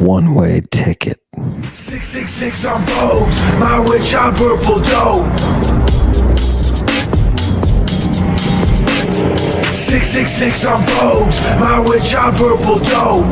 one-way ticket. 666 on boats, my witch on purple dope. 666 on boats, my witch on purple dope.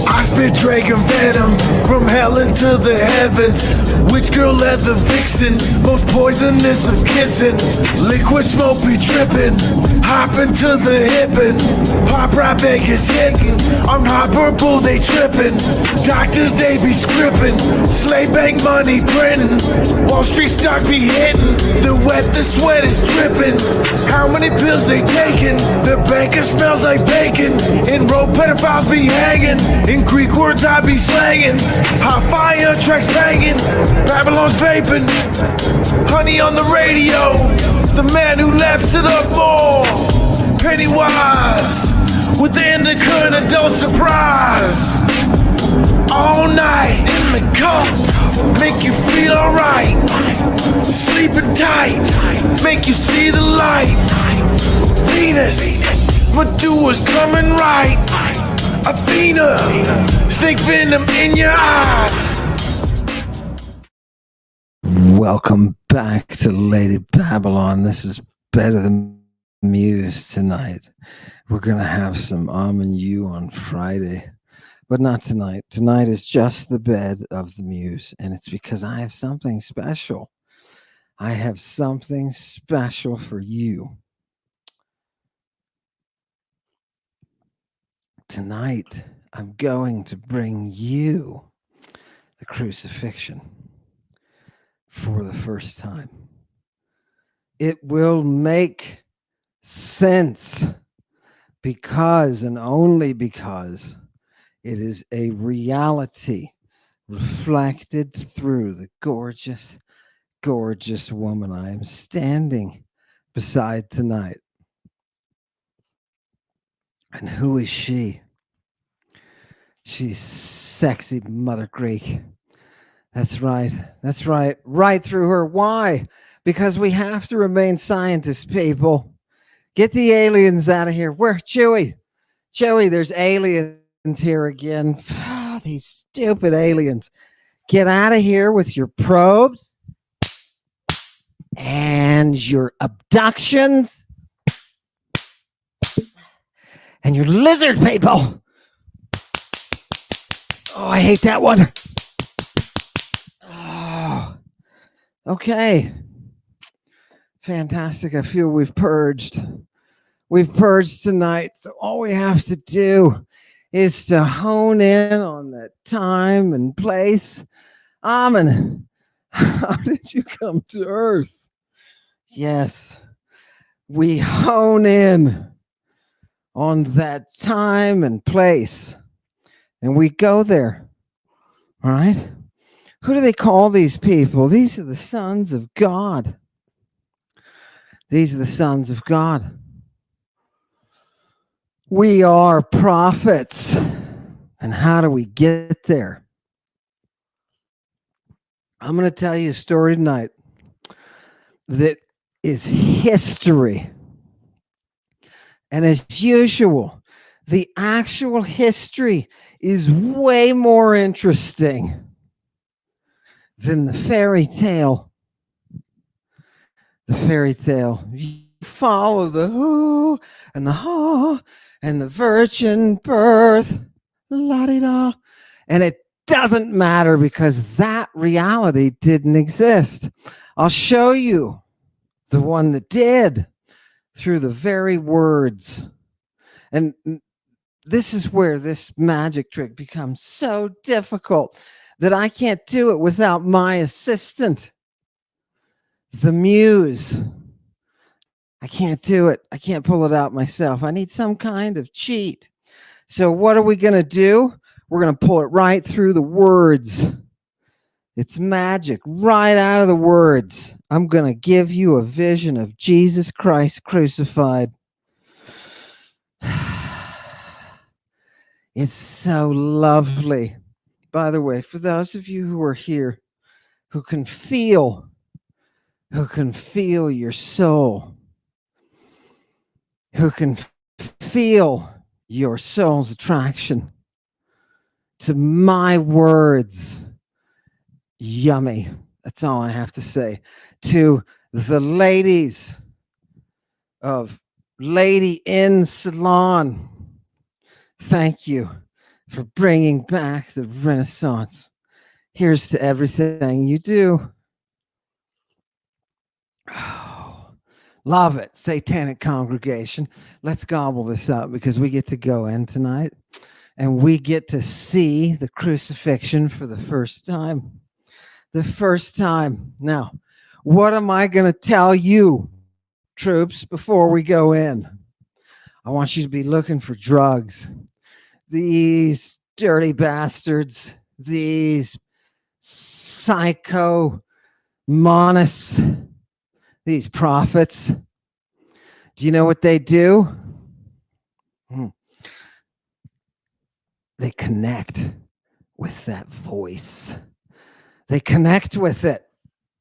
I spit dragon venom from hell into the heavens. Witch girl leather vixen, most poisonous of kissing. Liquid smoke be dripping, hop into the hippin'. Pop rap Vegas hitting, I'm hot purple, they trippin'. Doctors they be scrippin', slay bank money printing. Wall Street stock be hitting, the wet, the sweat is dripping. How many pills they taking? The banker smells like bacon. Enrolled pedophiles be hanging, in Greek words I be slanging. Hot fire tracks banging, Babylon's vaping. Honey on the radio, the man who left it up more. Pennywise, with the indica and adult surprise. All night in the cult, make you feel alright. Sleeping tight, make you see the light. Venus, Medusa's coming right. Athena, snake venom in your eyes. Welcome back to Lady Babylon. This is Better Than Muse tonight. We're going to have some and you on Friday, but not tonight. Tonight is just the bed of the Muse, and it's because I have something special. I have something special for you. Tonight, I'm going to bring you the Crucifixion for the first time. It will make sense because and only because it is a reality reflected through the gorgeous, gorgeous woman I am standing beside tonight. And who is she? She's sexy Mother Greek. That's right. That's right. Right through her. Why? Because we have to remain scientists, people. Get the aliens out of here. Where? Chewie. Chewie, there's aliens here again. These stupid aliens. Get out of here with your probes and your abductions and your lizard people. Oh, I hate that one. Oh, okay. Fantastic. I feel we've purged. We've purged tonight. So all we have to do is to hone in on that time and place. Amen. How did you come to Earth? Yes. We hone in on that time and place. And we go there. All right? Who do they call these people? These are the sons of God. These are the sons of God. We are prophets. And how do we get there? I'm going to tell you a story tonight that is history. And as usual, the actual history is way more interesting than the fairy tale. The fairy tale. You follow the who and the ha and the virgin birth, la-di-da. And it doesn't matter because that reality didn't exist. I'll show you the one that did through the very words. And this is where this magic trick becomes so difficult that I can't do it without my assistant, the Muse. I can't do it. I can't pull it out myself. I need some kind of cheat. So what are we going to do? We're going to pull it right through the words. It's magic right out of the words. I'm going to give you a vision of Jesus Christ crucified. It's so lovely. By the way, for those of you who are here, who can feel your soul, who can feel your soul's attraction to my words. Yummy. That's all I have to say. To the ladies of Lady in Salon, thank you for bringing back the Renaissance. Here's to everything you do. Oh, love it. Satanic congregation. Let's gobble this up because we get to go in tonight and we get to see the crucifixion for the first time. The first time. Now, what am I going to tell you, troops, before we go in? I want you to be looking for drugs. These dirty bastards, these psycho monas, these prophets. Do you know what they do? They connect with that voice. They connect with it.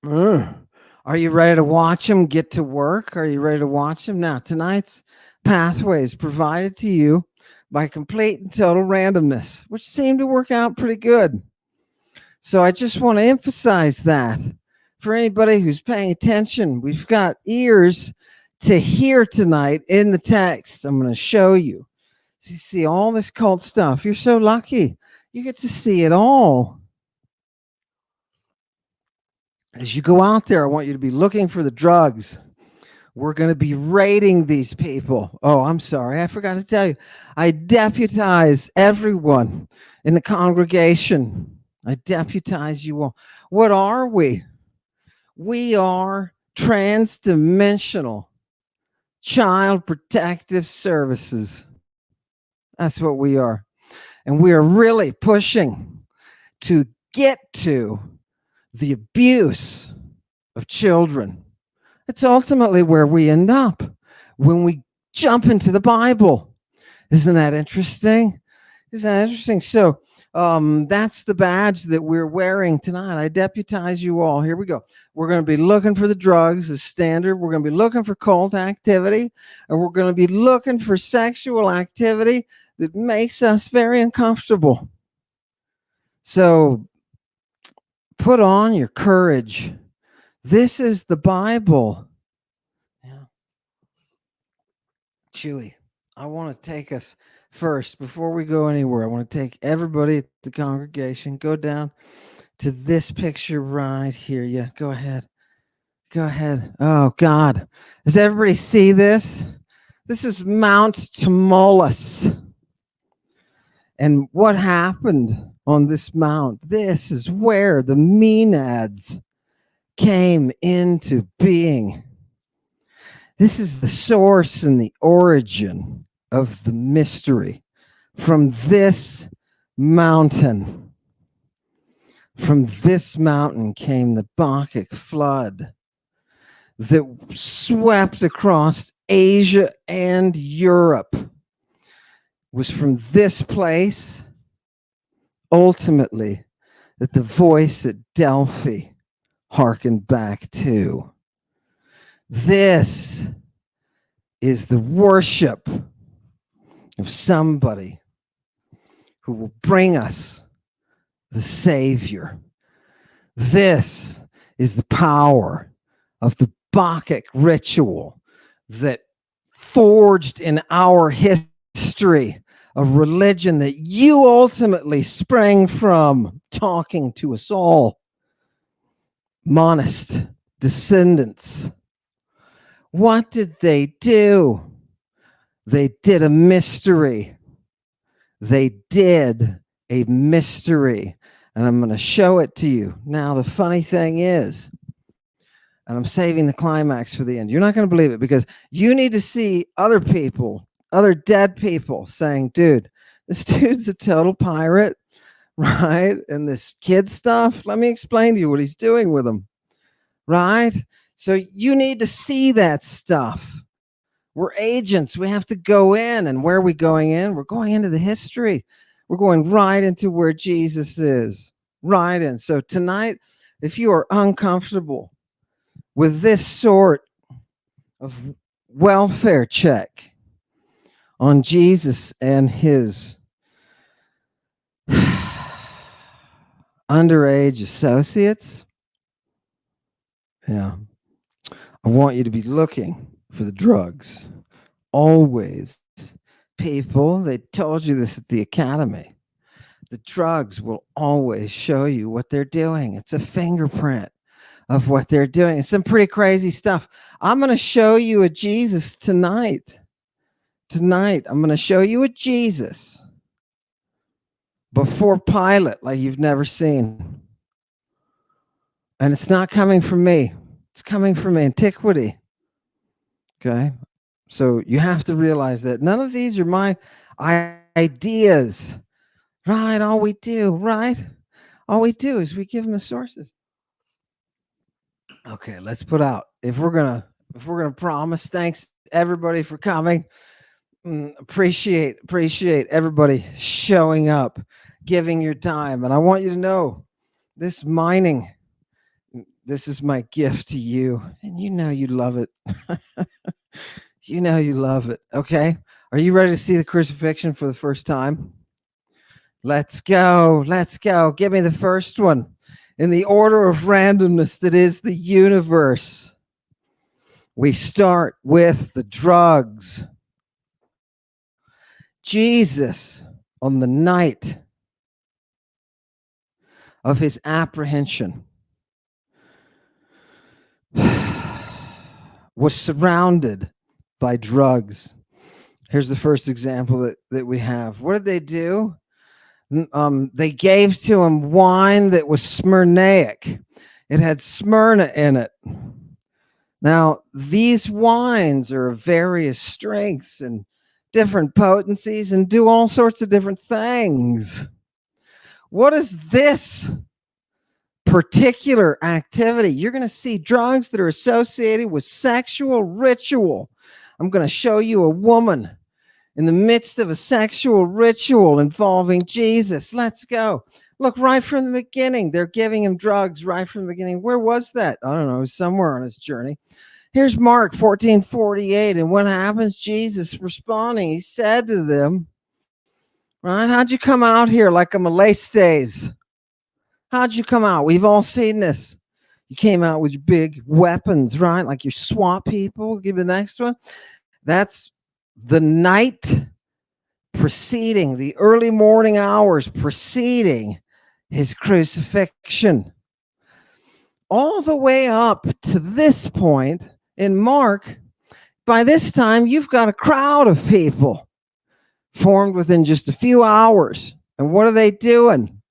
Are you ready to watch them get to work? Are you ready to watch them? Now, tonight's pathway is provided to you by complete and total randomness, which seemed to work out pretty good. So I just want to emphasize that for anybody who's paying attention. We've got ears to hear tonight in the text. I'm going to show you. So you see all this cult stuff. You're so lucky. You get to see it all. As you go out there, I want you to be looking for the drugs. We're going to be rating these people. Oh, I'm sorry. I forgot to tell you. I deputize everyone in the congregation. I deputize you all. What are we? We are transdimensional child protective services. That's what we are. And we are really pushing to get to the abuse of children. It's ultimately where we end up when we jump into the Bible. Isn't that interesting? Isn't that interesting? So that's the badge that we're wearing tonight. I deputize you all. Here we go. We're going to be looking for the drugs as standard. We're going to be looking for cult activity. And we're going to be looking for sexual activity that makes us very uncomfortable. So put on your courage. This is the Bible. Yeah. Chewy, I want to take us first, before we go anywhere, I want to take everybody at the congregation, go down to this picture right here. Yeah, go ahead. Go ahead. Oh, God. Does everybody see this? This is Mount Tamus. And what happened on this mount? This is where the Maenads came into being. This is the source and the origin of the mystery. From this mountain came the Bacchic flood that swept across Asia and Europe. It was from this place, ultimately, that the voice at Delphi harkened back to. This is the worship of somebody who will bring us the Savior. This is the power of the Bacchic ritual that forged in our history a religion that you ultimately sprang from, talking to us all. Monist descendants. What did they do? They did a mystery. They did a mystery. And I'm going to show it to you. Now, the funny thing is, and I'm saving the climax for the end. You're not going to believe it because you need to see other people, other dead people saying, dude, this dude's a total pirate, right? And this kid stuff, let me explain to you what he's doing with them, right? So you need to see that stuff. We're agents. We have to go in. And where are we going in? We're going into the history. We're going right into where Jesus is, right in. So tonight, if you are uncomfortable with this sort of welfare check on Jesus and his underage associates, yeah, I want you to be looking for the drugs. Always. People, they told you this at the academy. The drugs will always show you what they're doing. It's a fingerprint of what they're doing. It's some pretty crazy stuff. I'm going to show you a Jesus tonight. Tonight, I'm going to show you a Jesus before Pilate like you've never seen. And it's not coming from me. It's coming from antiquity. Okay? So you have to realize that none of these are my ideas. Right? All we do, right? All we do is we give them the sources. Okay, let's put out. If we're gonna promise, thanks everybody for coming. Appreciate everybody showing up, giving your time. And I want you to know this mining, this is my gift to you. And you know you love it. You know you love it. Okay. Are you ready to see the crucifixion for the first time? Let's go. Let's go. Give me the first one in the order of randomness that is the universe. We start with the drugs. Jesus, on the night of his apprehension, was surrounded by drugs. Here's the first example that we have. What did they do? They gave to him wine that was Smyrnaic. It had Smyrna in it. Now, these wines are of various strengths and different potencies and do all sorts of different things. What is this particular activity? You're going to see drugs that are associated with sexual ritual. I'm going to show you a woman in the midst of a sexual ritual involving Jesus. Let's go. Look, right from the beginning, they're giving him drugs right from the beginning. Where was that? I don't know. It was somewhere on his journey. Here's Mark 14:48. And what happens? Jesus responding, he said to them, right, how'd you come out here like a molestes? How'd you come out? We've all seen this. You came out with your big weapons, right? Like your SWAT people. Give me the next one. That's the night preceding, the early morning hours preceding his crucifixion. All the way up to this point in Mark, by this time, you've got a crowd of people formed within just a few hours. And what are they doing?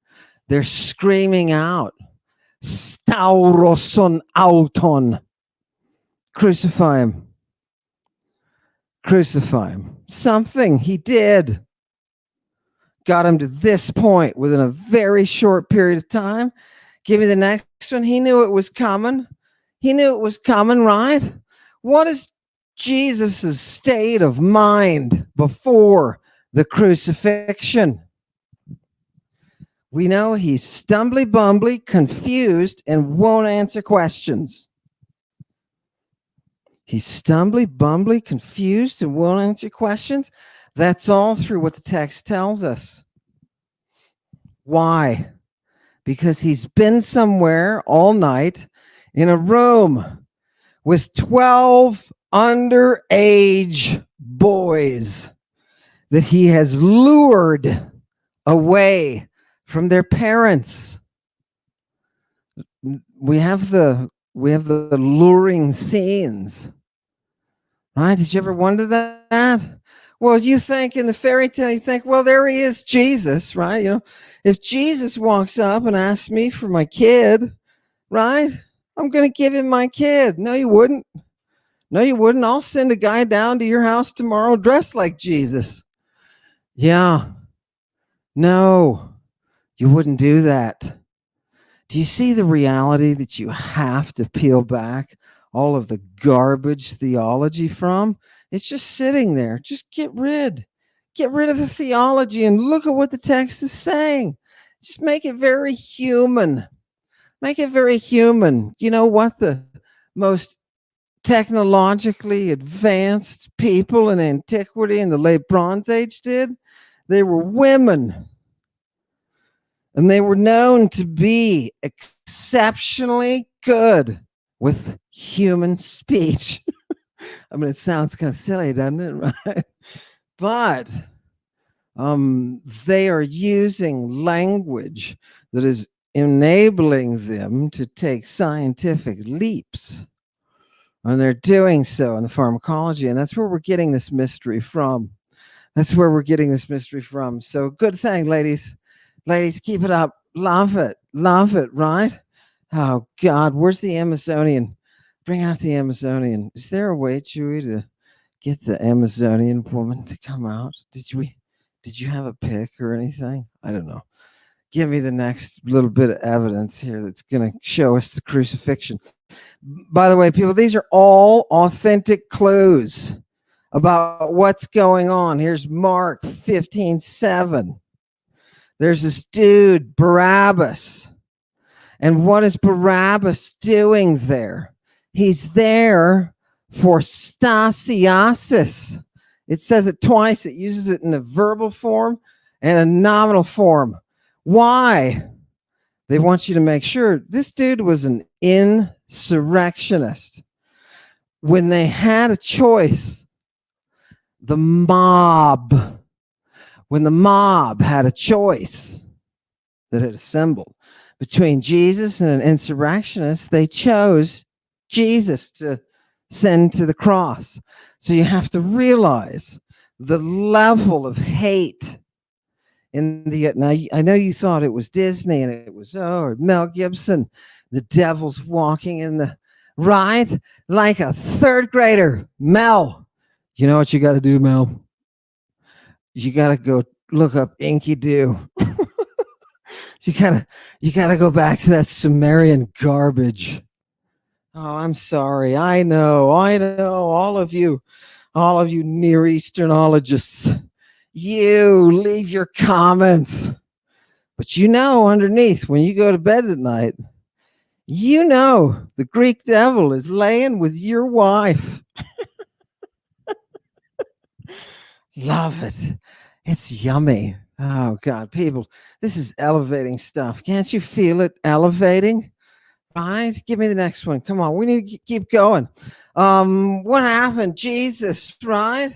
They're screaming out, Stauroson auton. Crucify him. Crucify him. Something he did got him to this point within a very short period of time. Give me the next one. He knew it was coming. He knew it was coming, right? What is Jesus's state of mind before the crucifixion? We know he's stumbly bumbly, confused, and won't answer questions. He's stumbly bumbly, confused, and won't answer questions. That's all through what the text tells us. Why? Because he's been somewhere all night in a room with 12 underage boys that he has lured away from their parents. We have the luring scenes. Right? Did you ever wonder that? Well, you think in the fairy tale, you think, well, there he is, Jesus, right? You know, if Jesus walks up and asks me for my kid, right? I'm going to give him my kid. No, you wouldn't. No, you wouldn't. I'll send a guy down to your house tomorrow dressed like Jesus. Yeah. No, you wouldn't do that. Do you see the reality that you have to peel back all of the garbage theology from? It's just sitting there. Just get rid of the theology and look at what the text is saying. Just make it very human. Make it very human. You know what the most technologically advanced people in antiquity in the late Bronze Age did? They were women. And they were known to be exceptionally good with human speech. I mean, it sounds kind of silly, doesn't it? Right? But they are using language that is enabling them to take scientific leaps. And they're doing so in the pharmacology. And that's where we're getting this mystery from. That's where we're getting this mystery from. So good thing, ladies. Ladies, keep it up. Love it. Love it, right? Oh, God. Where's the Amazonian? Bring out the Amazonian. Is there a way, Chewy, to get the Amazonian woman to come out? Did you have a pic or anything? I don't know. Give me the next little bit of evidence here that's going to show us the crucifixion. By the way, people, these are all authentic clues about what's going on. Here's Mark 15:7. There's this dude, Barabbas. And what is Barabbas doing there? He's there for stasiasis. It says it twice. It uses it in a verbal form and a nominal form. Why? They want you to make sure this dude was an insurrectionist. When they had a choice, the mob, when the mob had a choice that had assembled between Jesus and an insurrectionist, they chose Jesus to send to the cross. So you have to realize the level of hate in the. Now, I know you thought it was Disney and it was, or Mel Gibson, the devil's walking in the ride like a third grader. Mel, you know what you got to do, Mel? You got to go look up Inky Doo. You gotta go back to that Sumerian garbage. Oh, I'm sorry. I know. All of you Near Easternologists, you leave your comments. But you know, underneath, when you go to bed at night, you know the Greek devil is laying with your wife. Love it. It's yummy. Oh, God, people, this is elevating stuff. Can't you feel it elevating? Right? Give me the next one. Come on. We need to keep going. What happened? Jesus, right?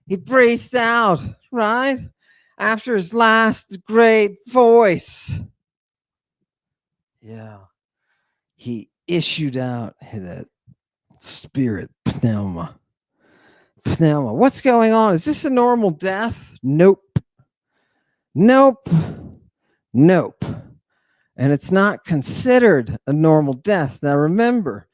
He breathed out, right? After his last great voice. Yeah. He issued out that spirit pneuma. Pneuma. What's going on? Is this a normal death? Nope. Nope. Nope. And it's not considered a normal death. Now remember,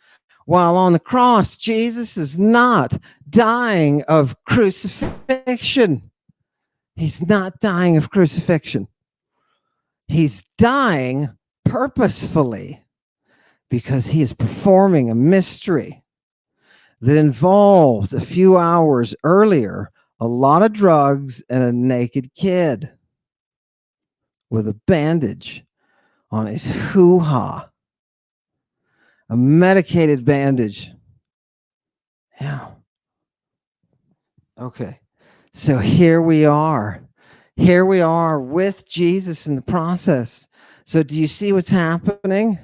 while on the cross, Jesus is not dying of crucifixion. He's not dying of crucifixion. He's dying purposefully because he is performing a mystery that involved a few hours earlier a lot of drugs and a naked kid with a bandage on his hoo-ha. A medicated bandage. Yeah. Okay. So here we are. Here we are with Jesus in the process. So do you see what's happening?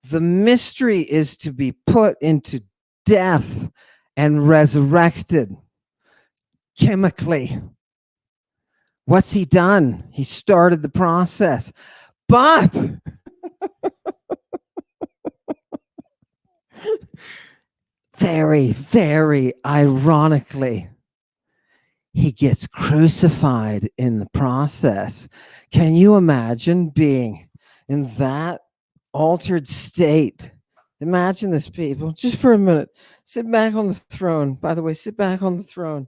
The mystery is to be put into death and resurrected chemically. What's he done? He started the process. But very, very ironically, he gets crucified in the process. Can you imagine being in that altered state? Imagine this, people. Just for a minute. Sit back on the throne. By the way, sit back on the throne.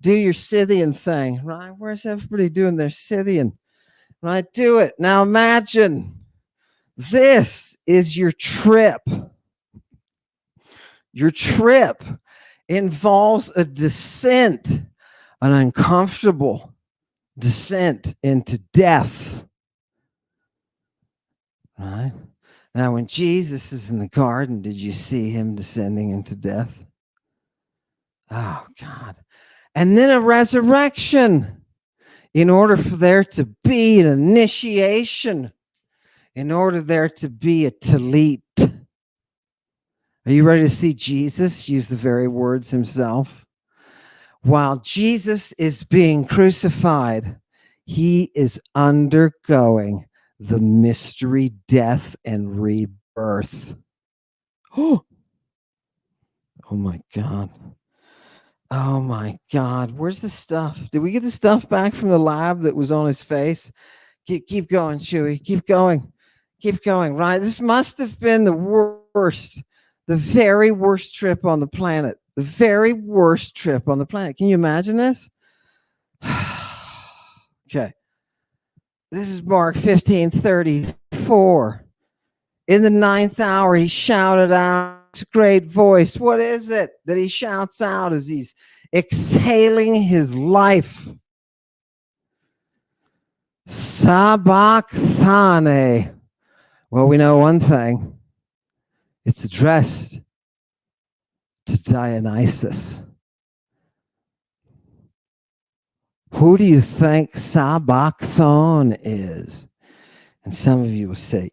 Do your Scythian thing, right? Where's everybody doing their Scythian? Right? Do it. Now imagine this is your trip. Your trip involves a descent, an uncomfortable descent into death. Right? Now, when Jesus is in the garden, did you see him descending into death? Oh, God. And then a resurrection in order for there to be an initiation, in order there to be a talit. Are you ready to see Jesus use the very words himself? While Jesus is being crucified, he is undergoing the mystery death and rebirth. Oh my God. Oh my God. Where's the stuff? Did we get the stuff back from the lab that was on his face? Keep going, Chewy. Keep going. Keep going. Right. This must have been the worst, the very worst trip on the planet. The very worst trip on the planet. Can you imagine this? Okay. This is Mark 15:34. In the 9th hour, he shouted out a great voice. What is it that he shouts out as he's exhaling his life? Sabachthani. Well, we know one thing. It's addressed to Dionysus. Who do you think Sabachthon is? And some of you will say,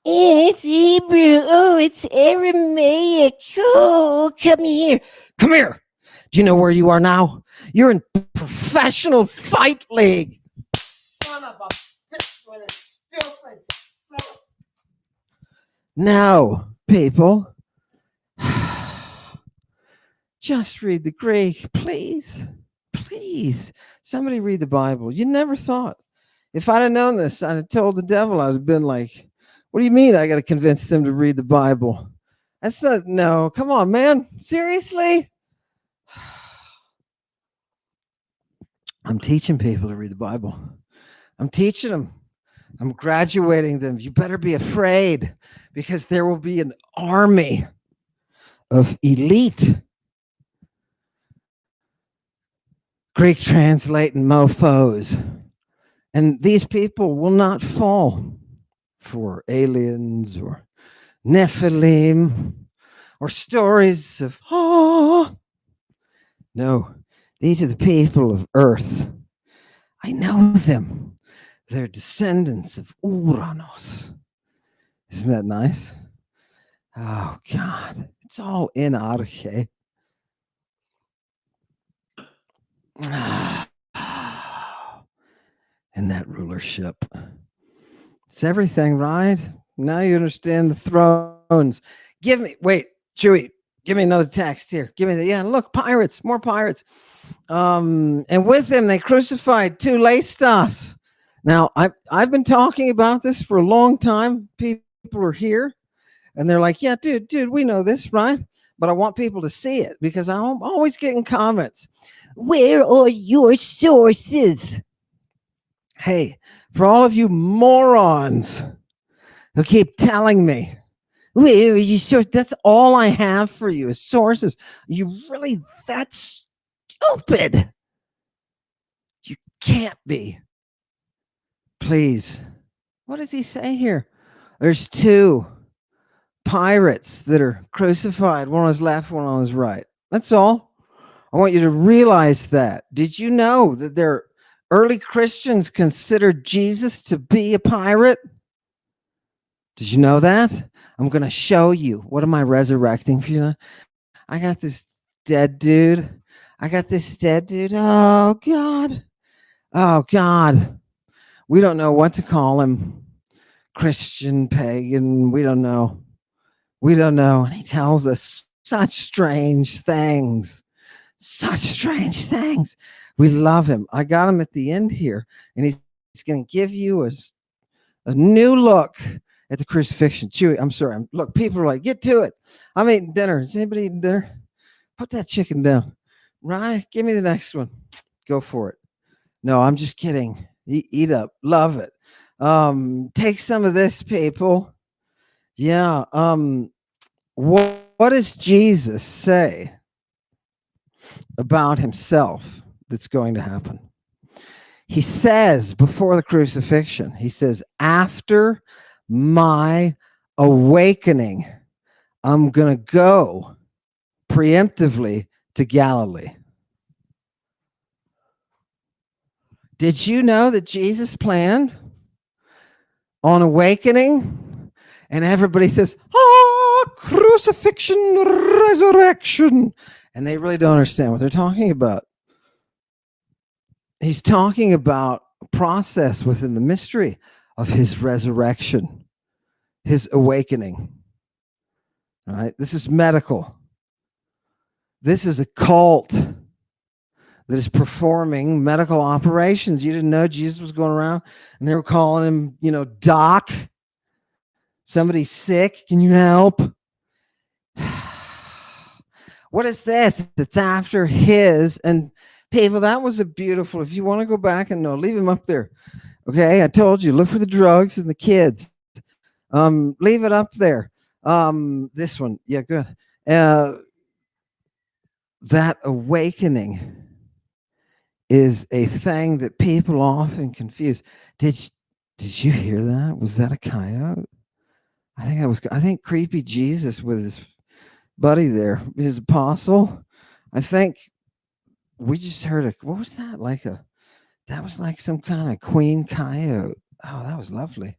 it's Hebrew. Oh, it's Aramaic. Oh, come here. Come here. Do you know where you are now? You're in professional fight league. Son of a bitch with a stupid son. No, people. Just read the Greek, please. Please. Somebody read the Bible. You never thought. If I'd have known this, I'd have told the devil. I'd have been like, what do you mean I got to convince them to read the Bible? That's not, no, come on, man. Seriously? I'm teaching people to read the Bible. I'm teaching them. I'm graduating them. You better be afraid because there will be an army of elite Greek translating mofos. And these people will not fall for aliens or Nephilim or stories of, no, these are the people of earth. I know them. They're descendants of Uranus. Isn't that nice? Oh, God. It's all in Arche. And that rulership. It's everything, right? Now you understand the thrones. Wait, Chewy, give me another text here. Look, pirates, more pirates. And with them, they crucified two Lestas. Now, I've been talking about this for a long time. People are here, and they're like, yeah, dude, we know this, right? But I want people to see it because I'm always getting comments. Where are your sources? Hey, for all of you morons who keep telling me, where are your sources? That's all I have for you is sources. Are you really that stupid? You can't be. Please. What does he say here? There's two pirates that are crucified, one on his left, one on his right. That's all. I want you to realize that. Did you know that their early Christians considered Jesus to be a pirate? Did you know that? I'm going to show you. What am I resurrecting for you? I got this dead dude. Oh, God. Oh, God. We don't know what to call him. Christian, pagan. We don't know. And he tells us such strange things. We love him. I got him at the end here, and he's going to give you a new look at the crucifixion. Chewy, I'm sorry. Look, people are like, get to it. I'm eating dinner. Is anybody eating dinner? Put that chicken down. Right? Give me the next one. Go for it. No, I'm just kidding. Eat up. Love it. Take some of this, people. Yeah. What does Jesus say about himself that's going to happen? He says before the crucifixion, he says, after my awakening, I'm going to go preemptively to Galilee. Did you know that Jesus planned on awakening? And everybody says, crucifixion, resurrection. And they really don't understand what they're talking about. He's talking about a process within the mystery of his resurrection, his awakening. All right? This is medical. This is a cult that is performing medical operations. You didn't know Jesus was going around and they were calling him, doc. Somebody's sick. Can you help? What is this? It's after his. And people, that was a beautiful, if you want to go back and leave him up there. Okay, I told you, look for the drugs and the kids. Leave it up there. This one, yeah, good. That awakening is a thing that people often confuse. Did you hear that? Was that a coyote? I think creepy Jesus with his buddy there, his apostle. I think we just heard what was that? That was like some kind of queen coyote. Oh, that was lovely.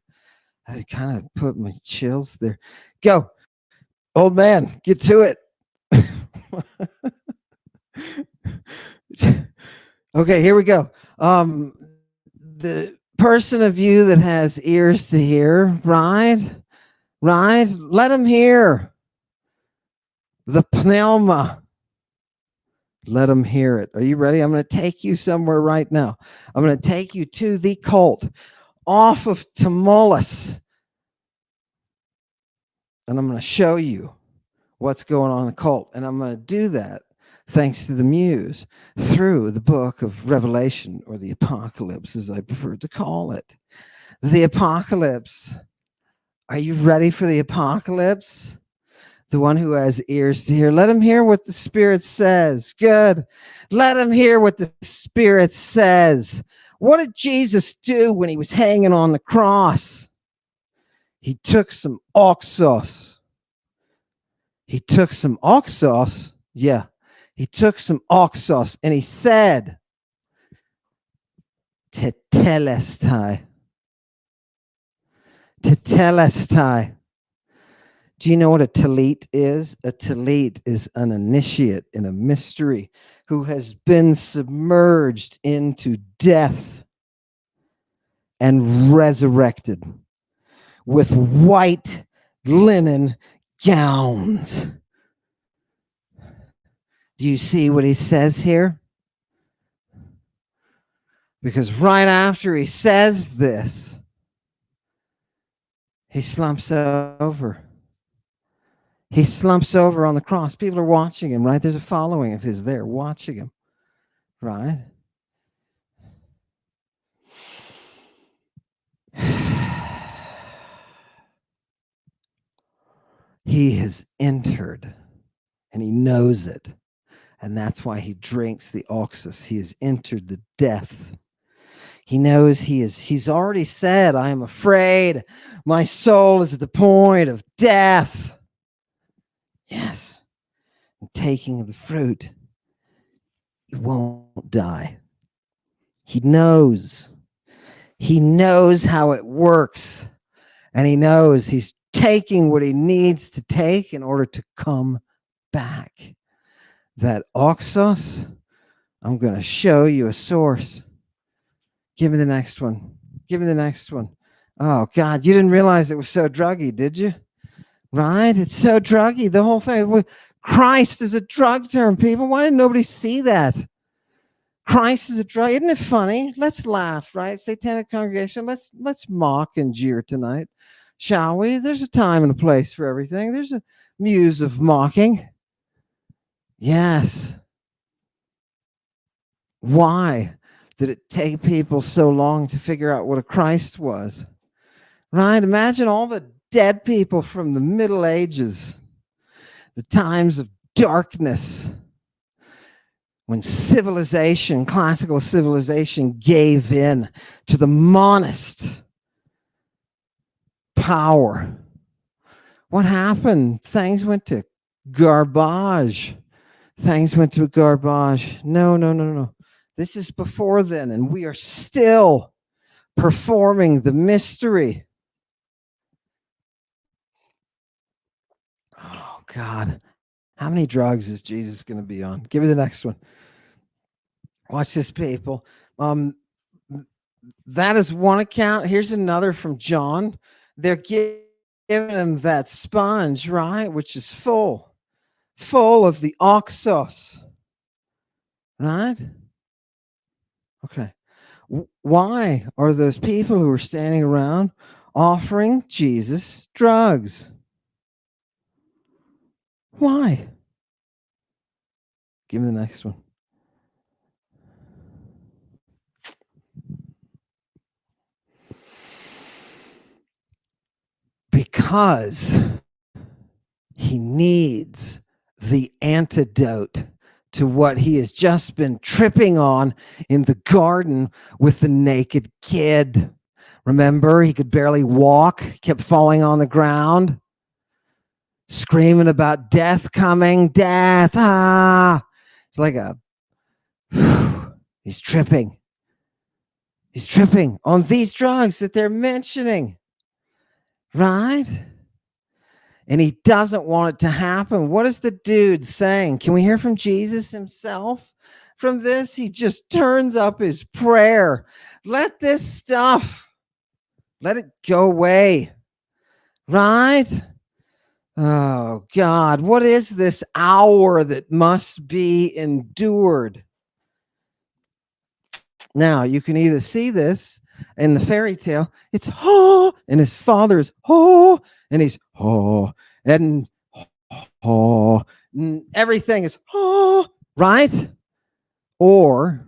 I kind of put my chills there. Go, old man, get to it. Okay, here we go. The person of you that has ears to hear, right? Let him hear. The pneuma. Let him hear it. Are you ready? I'm going to take you somewhere right now. I'm going to take you to the cult off of Tamus. And I'm going to show you what's going on in the cult. And I'm going to do that thanks to the muse through the book of Revelation, or the Apocalypse, as I prefer to call it. The Apocalypse. Are you ready for the Apocalypse? The one who has ears to hear, let him hear what the Spirit says. Good. Let him hear what the Spirit says. What did Jesus do when he was hanging on the cross? He took some oxos. He took some oxos. Yeah. He took some oxos and he said, Tetelestai. Tetelestai. Do you know what a talit is? A talit is an initiate in a mystery who has been submerged into death and resurrected with white linen gowns. Do you see what he says here? Because right after he says this, he slumps over. He slumps over on the cross. People are watching him, right? There's a following of his there watching him, right? He has entered, and he knows it. And that's why he drinks the oxus. He has entered the death. He knows he's already said, I am afraid. My soul is at the point of death. Yes. And taking of the fruit, he won't die. He knows. He knows how it works. And he knows he's taking what he needs to take in order to come back. That oxos, I'm going to show you a source. Give me the next one. Give me the next one. Oh, God, you didn't realize it was so druggy, did you? Right? It's so druggy, the whole thing. Christ is a drug term, people. Why didn't nobody see that? Christ is a drug. Isn't it funny? Let's laugh, right? Satanic congregation, let's mock and jeer tonight, shall we? There's a time and a place for everything. There's a muse of mocking. Yes. Why did it take people so long to figure out what a Christ was? Right? Imagine all the dead people from the Middle Ages, the times of darkness, when civilization, classical civilization, gave in to the monist power What happened? Things went to garbage. Things went to garbage. No, no, no, no. This is before then, and we are still performing the mystery. Oh, God. How many drugs is Jesus going to be on? Give me the next one. Watch this, people. That is one account. Here's another from John. They're giving him that sponge, right? Which is full of the oxos, right? Okay. Why are those people who are standing around offering Jesus drugs? Why? Give me the next one. Because he needs the antidote to what he has just been tripping on in the garden with the naked kid. Remember, he could barely walk, kept falling on the ground, screaming about death coming, death. Ah, it's like he's tripping. He's tripping on these drugs that they're mentioning, right? And he doesn't want it to happen. What is the dude saying? Can we hear from Jesus himself from this? He just turns up his prayer. Let this stuff, let it go away, right? Oh, God, what is this hour that must be endured? Now, you can either see this in the fairy tale, it's oh, and his father's oh, and he's oh, and oh, and everything is oh, right? Or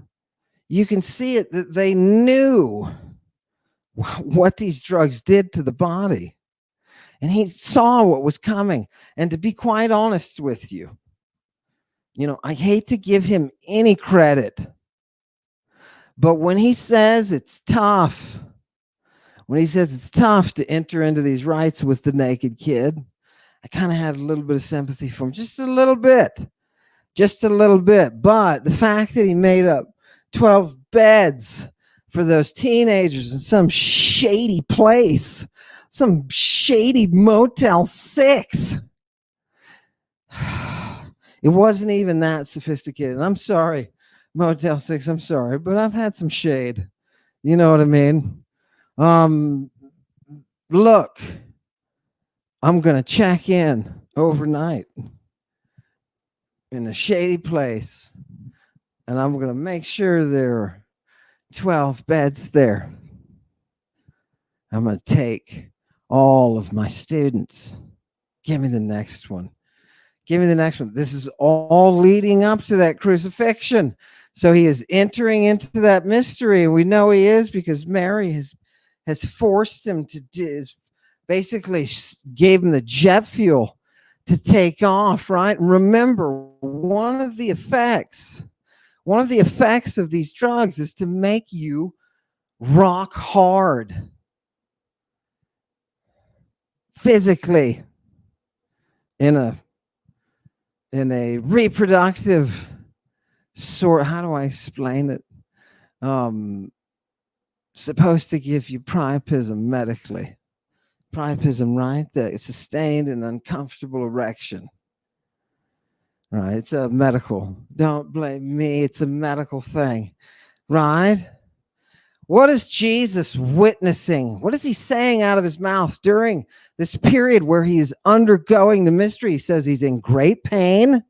you can see it that they knew what these drugs did to the body, and he saw what was coming. And to be quite honest with you, I hate to give him any credit, but when he says it's tough, to enter into these rites with the naked kid, I kind of had a little bit of sympathy for him, just a little bit. But the fact that he made up 12 beds for those teenagers in some shady place, some shady Motel 6, it wasn't even that sophisticated. I'm sorry, Motel 6, I'm sorry, but I've had some shade. You know what I mean? Look, I'm going to check in overnight in a shady place, and I'm going to make sure there are 12 beds there. I'm going to take all of my students. Give me the next one. This is all leading up to that crucifixion. So he is entering into that mystery, and we know he is because Mary has forced him to basically gave him the jet fuel to take off, right? And remember, one of the effects of these drugs is to make you rock hard physically in a reproductive sort. How do I explain it? Supposed to give you priapism medically. Priapism, right? The sustained and uncomfortable erection. Right? It's a medical. Don't blame me. It's a medical thing. Right? What is Jesus witnessing? What is he saying out of his mouth during this period where he is undergoing the mystery? He says he's in great pain.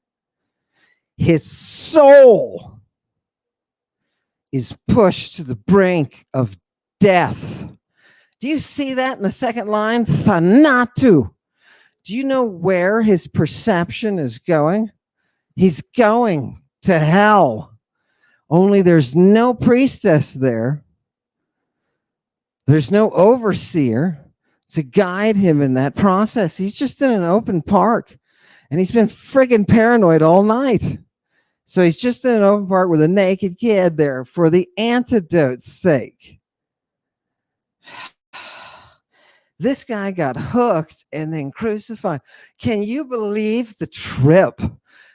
His soul is pushed to the brink of death. Do you see that in the second line? Thanatu. Do you know where his perception is going? He's going to hell. Only there's no priestess there. There's no overseer to guide him in that process. He's just in an open park, and he's been friggin' paranoid all night. So he's just in an open park with a naked kid there for the antidote's sake. This guy got hooked and then crucified. Can you believe the trip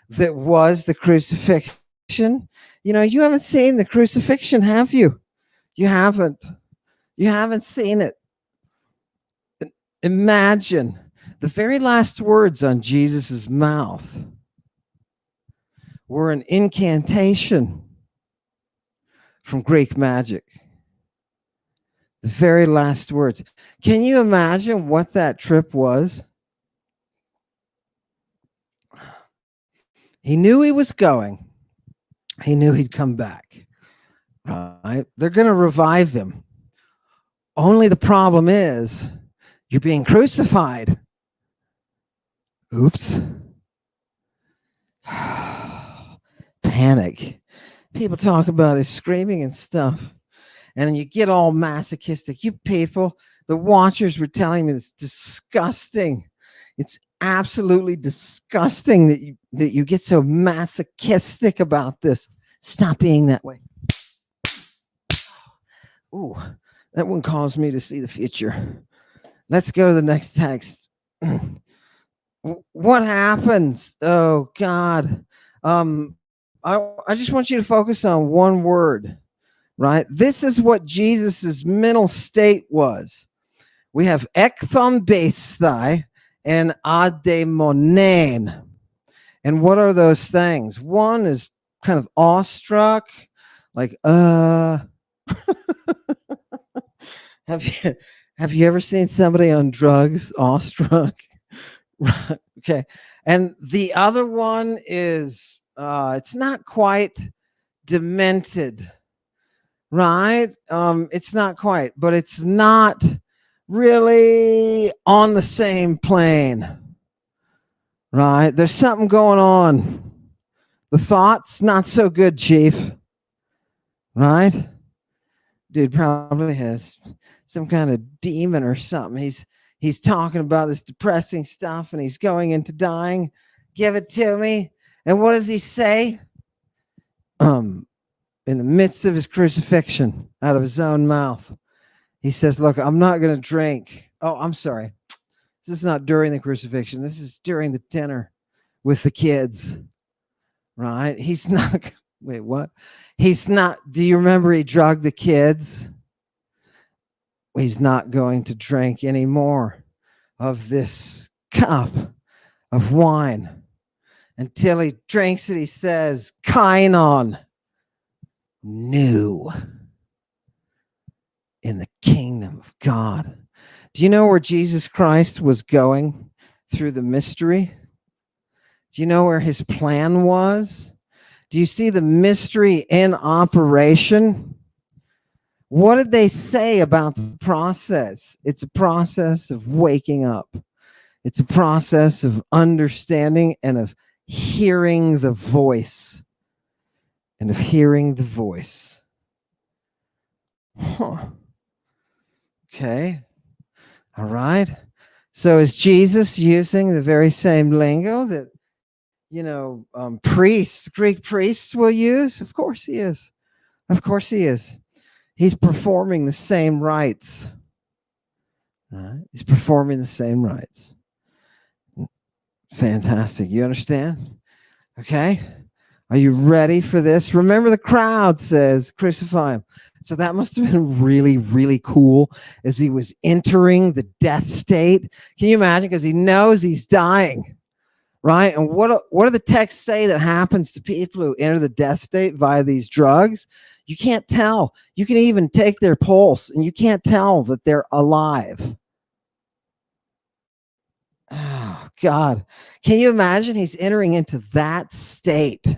that was the crucifixion? You haven't seen the crucifixion, have you? You haven't. You haven't seen it. Imagine the very last words on Jesus's mouth were an incantation from Greek magic. The very last words. Can you imagine what that trip was? He knew he was going. He knew he'd come back. Right? They're going to revive him. Only the problem is you're being crucified. Oops. Panic. People talk about his screaming and stuff. And then you get all masochistic. You people, the watchers were telling me it's disgusting. It's absolutely disgusting that you get so masochistic about this. Stop being that way. Ooh, that one caused me to see the future. Let's go to the next text. What happens? Oh God. I just want you to focus on one word, right? This is what Jesus's mental state was. We have ekthon and ademonen. And what are those things? One is kind of awestruck, like have you ever seen somebody on drugs awestruck? Okay. And the other one is it's not quite demented, right? It's not quite, but it's not really on the same plane, right? There's something going on. The thoughts, not so good, Chief, right? Dude probably has some kind of demon or something. He's talking about this depressing stuff and he's going into dying. Give it to me. And what does he say? In the midst of his crucifixion, out of his own mouth, he says, look, I'm not going to drink. Oh, I'm sorry. This is not during the crucifixion. This is during the dinner with the kids, right? He's not, wait, what? He's not, do you remember he drugged the kids? He's not going to drink any more of this cup of wine until he drinks it. He says, kainon, new in the kingdom of God. Do you know where Jesus Christ was going through the mystery? Do you know where his plan was? Do you see the mystery in operation? What did they say about the process? It's a process of waking up. It's a process of understanding and of hearing the voice. And of hearing the voice. Huh. Okay. All right. So is Jesus using the very same lingo that, priests, Greek priests will use? Of course he is. Of course he is. He's performing the same rites. Right? He's performing the same rites. Fantastic. You understand? Okay. Are you ready for this? Remember, the crowd says, crucify him. So that must have been really, really cool as he was entering the death state. Can you imagine? Because he knows he's dying, right? And what do the texts say that happens to people who enter the death state via these drugs? You can't tell. You can even take their pulse, and you can't tell that they're alive. Oh, God. Can you imagine he's entering into that state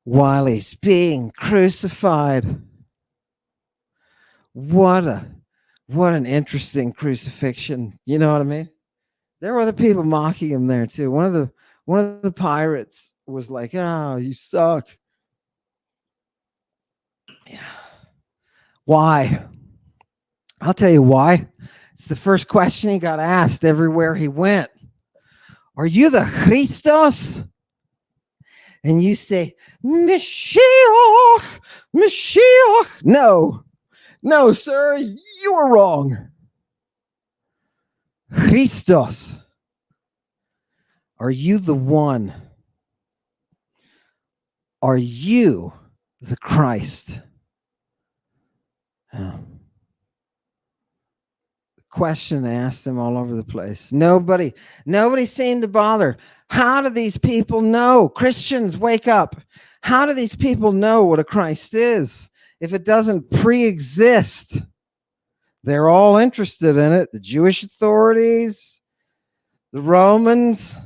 while he's being crucified? What an interesting crucifixion. You know what I mean? There were other people mocking him there too. One of the pirates was like, "Oh, you suck." Yeah. Why? I'll tell you why. It's the first question he got asked everywhere he went. Are you the Christos? And you say, Mashiach, Mashiach. No, sir, you were wrong. Christos. Are you the one? Are you the Christ? Question asked him all over the place. Nobody seemed to bother. How do these people know? Christians, wake up. How do these people know what a Christ is if it doesn't pre-exist? They're all interested in it. The Jewish authorities, the Romans.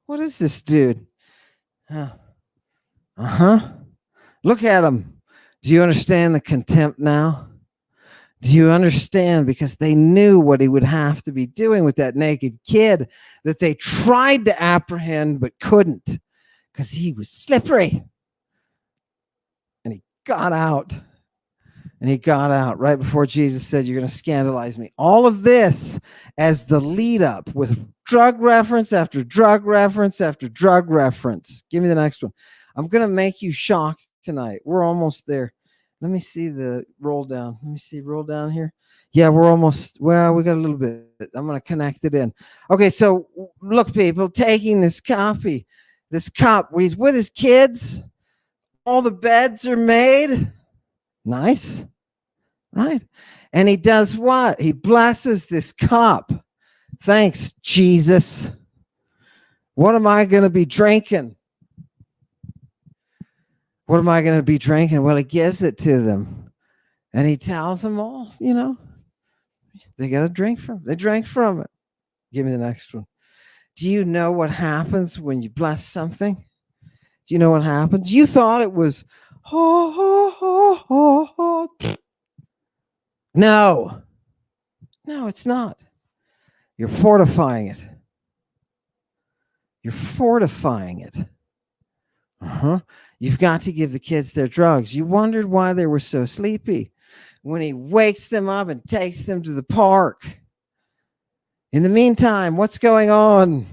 What is this dude? Look at him. Do you understand the contempt now? Do you understand? Because they knew what he would have to be doing with that naked kid that they tried to apprehend but couldn't because he was slippery. And he got out. And he got out right before Jesus said, "You're going to scandalize me." All of this as the lead up with drug reference after drug reference after drug reference. Give me the next one. I'm going to make you shocked tonight. We're almost there. Let me see the roll down. Let me see, roll down here. Yeah, we're almost, well, we got a little bit. I'm going to connect it in. Okay, so look, people, taking this cup where he's with his kids. All the beds are made. Nice, right? And he does what? He blesses this cup. Thanks, Jesus. What am I going to be drinking? What am I going to be drinking? Well, he gives it to them. And he tells them all, they got to drink from it. They drank from it. Give me the next one. Do you know what happens when you bless something? Do you know what happens? You thought it was, No, it's not. You're fortifying it. You're fortifying it. You've got to give the kids their drugs. You wondered why they were so sleepy when he wakes them up and takes them to the park. In the meantime, what's going on?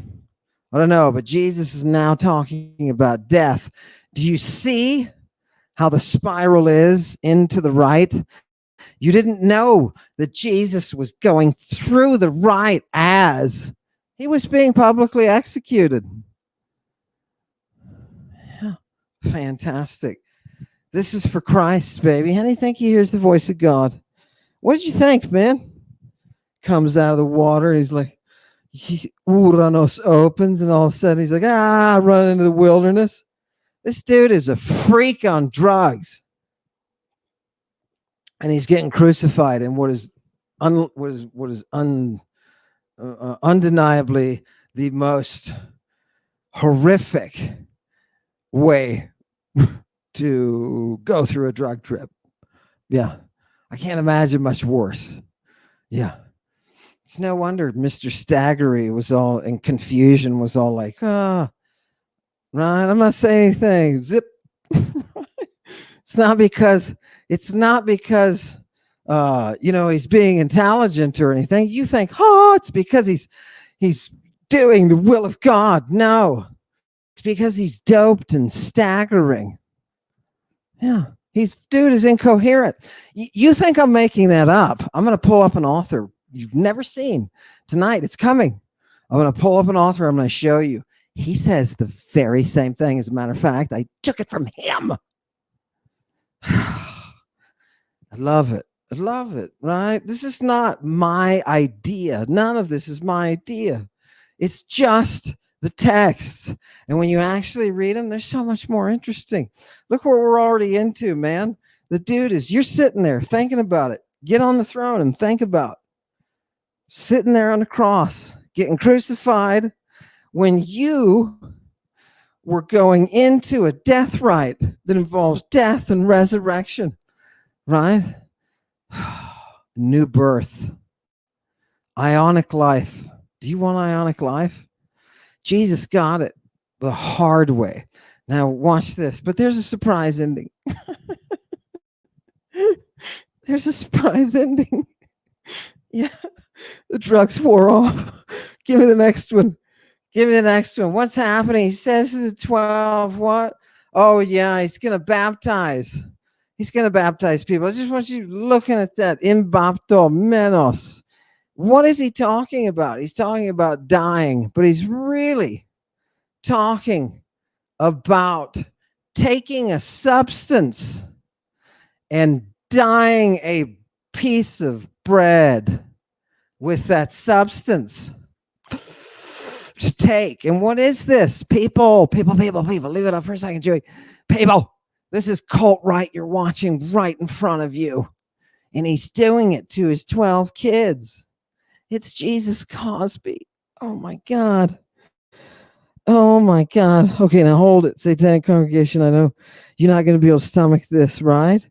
I don't know, but Jesus is now talking about death. Do you see how the spiral is into the right? You didn't know that Jesus was going through the right as he was being publicly executed. Yeah, fantastic. This is for Christ, baby. How do you think he hears the voice of God? What did you think, man? Comes out of the water. He's like, Uranus opens, and all of a sudden he's like, run into the wilderness. This dude is a freak on drugs. And he's getting crucified in what is undeniably the most horrific way to go through a drug trip. Yeah. I can't imagine much worse. Yeah. It's no wonder Mr. Staggery was all in confusion, was all like, right, I'm not saying anything. Zip. It's not because he's being intelligent or anything. You think, it's because he's doing the will of God. No, it's because he's doped and staggering. Yeah, dude is incoherent. You think I'm making that up? I'm going to pull up an author you've never seen tonight. It's coming. I'm going to pull up an author. I'm going to show you. He says the very same thing. As a matter of fact, I took it from him. I love it. I love it, right? This is not my idea. None of this is my idea. It's just the text. And when you actually read them, they're so much more interesting. Look what we're already into, man. The dude you're sitting there thinking about it. Get on the throne and think about sitting there on the cross, getting crucified when you were going into a death rite that involves death and resurrection, right? New birth, ionic life. Do you want ionic life? Jesus got it the hard way. Now watch this, but there's a surprise ending. There's a surprise ending. Yeah, the drugs wore off. Give me the next one. Give me the next one. What's happening? He says to the 12, what? Oh, yeah, he's going to baptize. He's going to baptize people. I just want you looking at that. Imbapto menos. What is he talking about? He's talking about dying, but he's really talking about taking a substance and dyeing a piece of bread with that substance to take. And what is this? People, leave it up for a second, Joey. People, this is cult right you're watching right in front of you. And he's doing it to his 12 kids. It's Jesus Cosby. Oh my God. Oh my God. Okay, now hold it, Satanic Congregation. I know you're not going to be able to stomach this, right?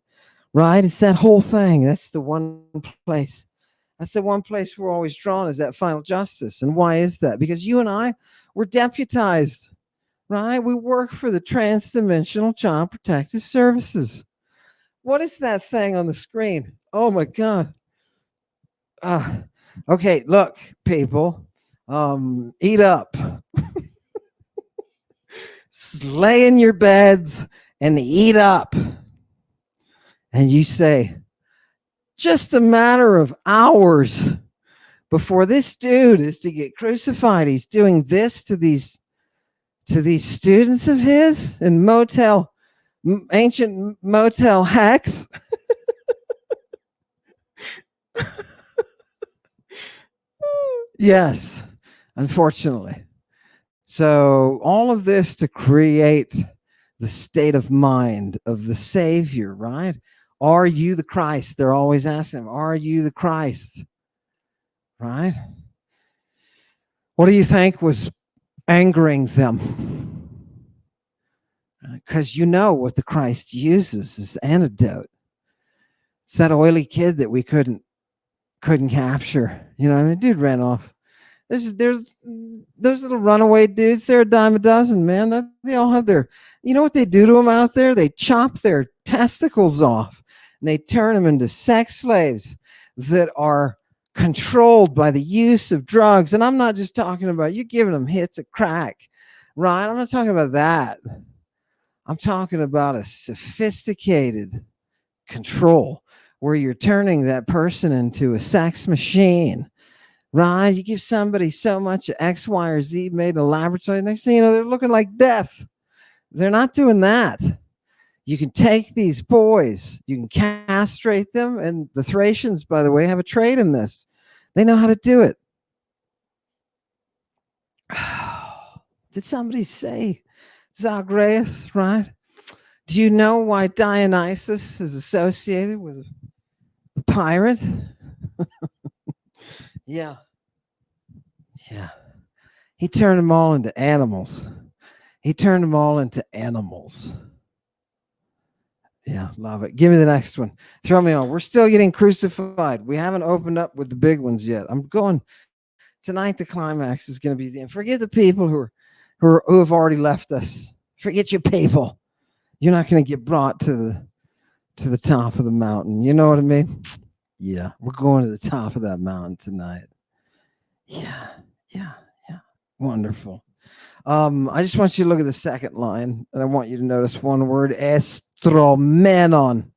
Right? It's that whole thing. That's the one place. That's the one place we're always drawn, is that final justice. And why is that? Because you and I, we're deputized, right? We work for the Transdimensional Child Protective Services. What is that thing on the screen? Oh my God. Okay, look, people, eat up. Lay in your beds and eat up. And you say, just a matter of hours before this dude is to get crucified, he's doing this to these students of his in ancient motel hacks. Yes, unfortunately. So all of this to create the state of mind of the Savior, right? Are you the Christ? They're always asking him, are you the Christ? Right? What do you think was angering them? Because you know what the Christ uses as antidote. It's that oily kid that we couldn't capture. You know, I mean, dude ran off. There's those little runaway dudes. They're a dime a dozen, man. They all have their. You know what they do to them out there? They chop their testicles off and they turn them into sex slaves that are controlled by the use of drugs. And I'm not just talking about you giving them hits of crack, right? I'm not talking about that. I'm talking about a sophisticated control where you're turning that person into a sex machine, right? You give somebody so much X, Y, or Z made in a laboratory, next thing you know, they're looking like death. They're not doing that. You can take these boys, you can castrate them, and the Thracians, by the way, have a trade in this. They know how to do it. Did somebody say Zagreus, right? Do you know why Dionysus is associated with a pirate? Yeah. He turned them all into animals. Yeah, love it. Give me the next one. Throw me on. We're still getting crucified. We haven't opened up with the big ones yet. I'm going tonight. The climax is going to be the end. Forget the people who have already left us. Forget you people. You're not going to get brought to the top of the mountain. You know what I mean? Yeah, we're going to the top of that mountain tonight. Yeah. Wonderful. I just want you to look at the second line, and I want you to notice one word: estromenon.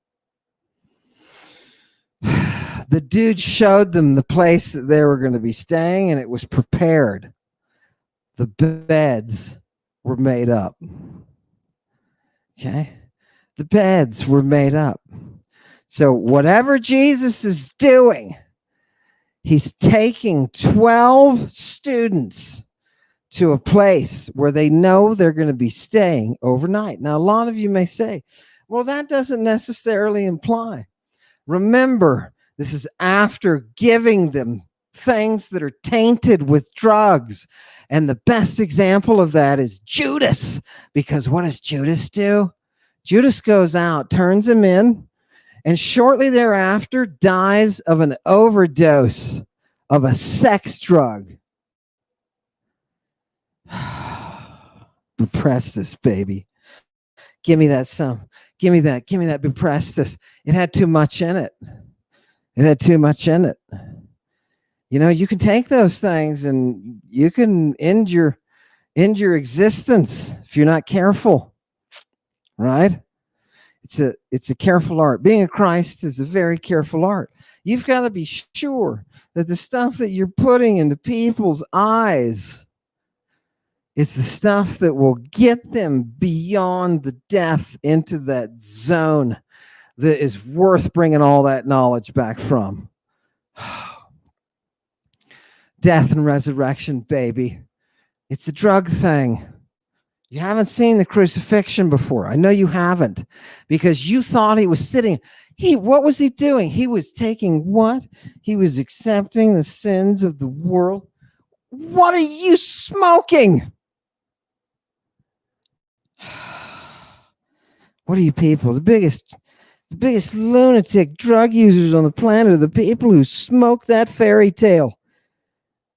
The dude showed them the place that they were going to be staying, and it was prepared. The beds were made up. Okay? The beds were made up. So whatever Jesus is doing, he's taking 12 students to a place where they know they're going to be staying overnight. Now, a lot of you may say, well, that doesn't necessarily imply. Remember, this is after giving them things that are tainted with drugs. And the best example of that is Judas. Because what does Judas do? Judas goes out, turns him in, and shortly thereafter dies of an overdose of a sex drug. Buprestis, baby. Give me that some. Give me that Buprestis. It had too much in it. You know, you can take those things and you can end your existence if you're not careful. Right? It's a careful art. Being a Christ is a very careful art. You've got to be sure that the stuff that you're putting into people's eyes is the stuff that will get them beyond the death into that zone that is worth bringing all that knowledge back from. Death and resurrection, baby. It's a drug thing. You haven't seen the crucifixion before. I know you haven't, because you thought he was sitting. What was he doing? He was taking what? He was accepting the sins of the world. What are you smoking? What are you people? The biggest lunatic drug users on the planet are the people who smoke that fairy tale.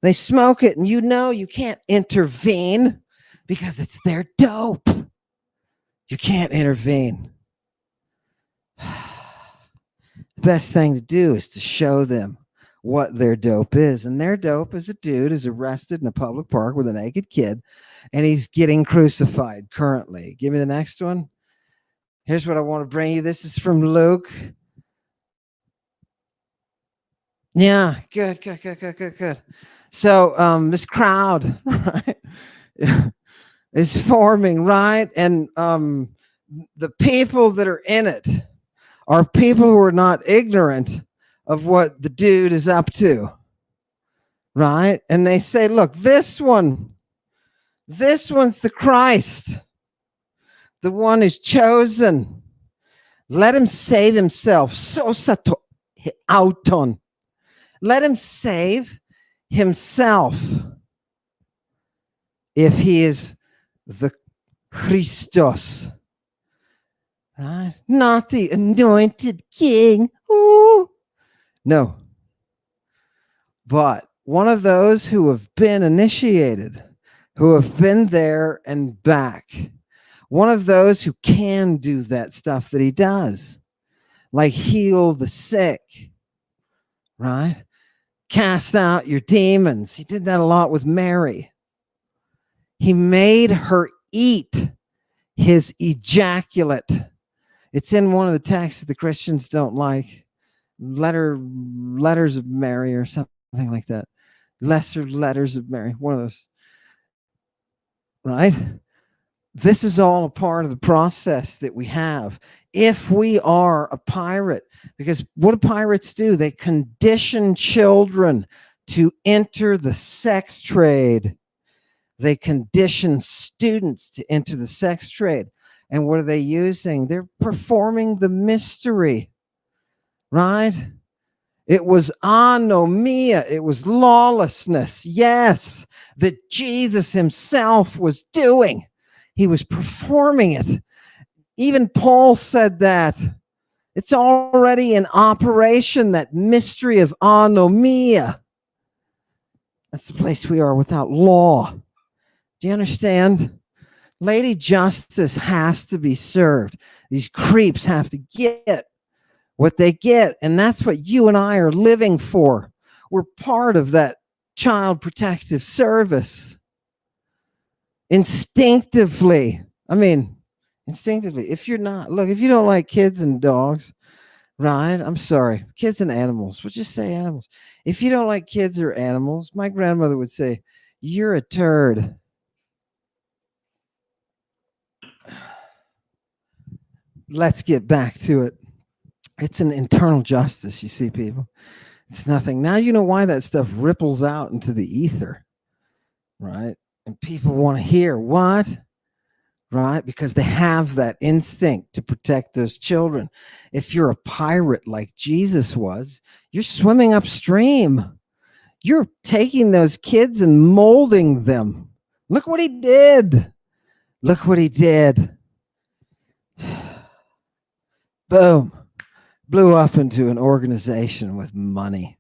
They smoke it, and you know you can't intervene because it's their dope. You can't intervene. The best thing to do is to show them what their dope is. And their dope is a dude who's arrested in a public park with a naked kid, and he's getting crucified currently. Give me the next one. Here's what I want to bring you. This is from Luke. Yeah, good. So this crowd, right, is forming, right? And the people that are in it are people who are not ignorant of what the dude is up to, right? And they say, look, this one's the Christ, the one who's chosen. Let him save himself. So sato auton. Let him save himself if he is the Christos. Right? Not the anointed king. Ooh. No. But one of those who have been initiated, who have been there and back. One of those who can do that stuff that he does, like heal the sick, right? Cast out your demons. He did that a lot with Mary. He made her eat his ejaculate. It's in one of the texts that the Christians don't like. Letters of Mary or something like that. Lesser letters of Mary. One of those. Right? This is all a part of the process that we have. If we are a pirate, because what do pirates do? They condition children to enter the sex trade. They condition students to enter the sex trade. And what are they using? They're performing the mystery, right? It was anomia. It was lawlessness. Yes, that Jesus himself was doing. He was performing it. Even Paul said that. It's already in operation, that mystery of anomia. That's the place we are without law. Do you understand? Lady Justice has to be served. These creeps have to get what they get, and that's what you and I are living for. We're part of that child protective service. Instinctively, if you're not, look, if you don't like kids and dogs, right? I'm sorry, kids and animals. We'll just say animals. If you don't like kids or animals, my grandmother would say, you're a turd. Let's get back to it. It's an internal justice, you see, people. It's nothing. Now you know why that stuff ripples out into the ether, right? And people want to hear what? Right? Because they have that instinct to protect those children. If you're a pirate like Jesus was, you're swimming upstream. You're taking those kids and molding them. Look what he did. Look what he did. Boom. Blew up into an organization with money.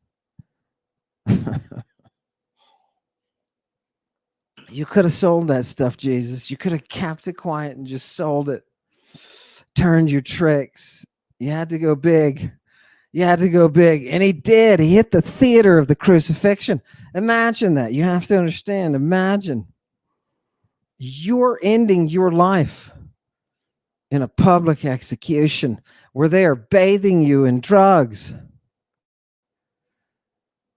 You could have sold that stuff, Jesus. You could have kept it quiet and just sold it. Turned your tricks. You had to go big. You had to go big. And he did. He hit the theater of the crucifixion. Imagine that. You have to understand. Imagine. You're ending your life. in a public execution where they are bathing you in drugs.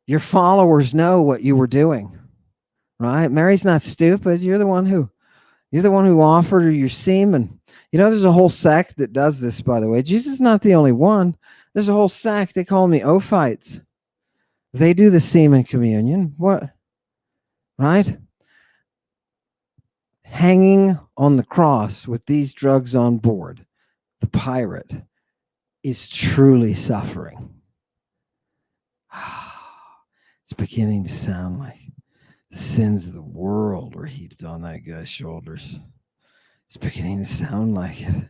Your followers know what you were doing, right? Mary's not stupid. You're the one who offered her your semen. You know, there's a whole sect that does this, by the way. Jesus is not the only one. There's a whole sect. They call them the Ophites. They do the semen communion. What? Right? Hanging on the cross with these drugs on board, the pirate is truly suffering. It's beginning to sound like the sins of the world were heaped on that guy's shoulders. It's beginning to sound like it.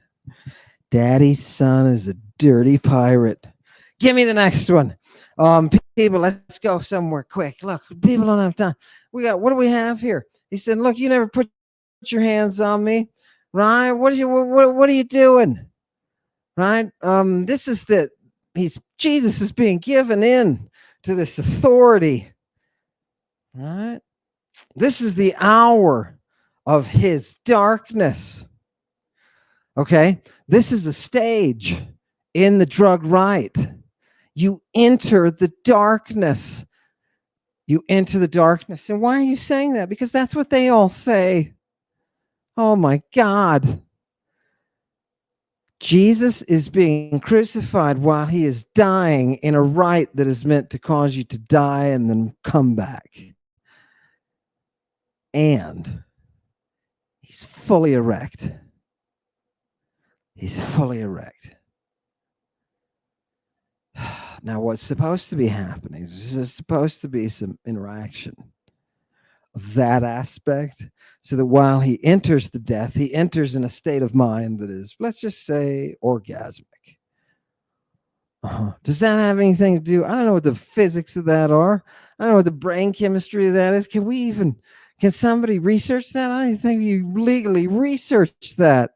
Daddy's son is a dirty pirate. Give me the next one. People, let's go somewhere quick. Look, people don't have time. What do we have here? He said, look, you never put your hands on me, right? What are you doing? Right? Jesus is being given in to this authority. Right? This is the hour of his darkness. Okay? This is a stage in the drug rite. You enter the darkness. You enter the darkness. And why are you saying that? Because that's what they all say. Oh my God. Jesus is being crucified while he is dying in a rite that is meant to cause you to die and then come back. And he's fully erect. He's fully erect. Now, what's supposed to be happening is there's supposed to be some interaction of that aspect, so that while he enters the death, he enters in a state of mind that is, let's just say, orgasmic. Does that have anything to do? I don't know what the physics of that are. I don't know what the brain chemistry of that is. Can somebody research that? I don't think you legally research that.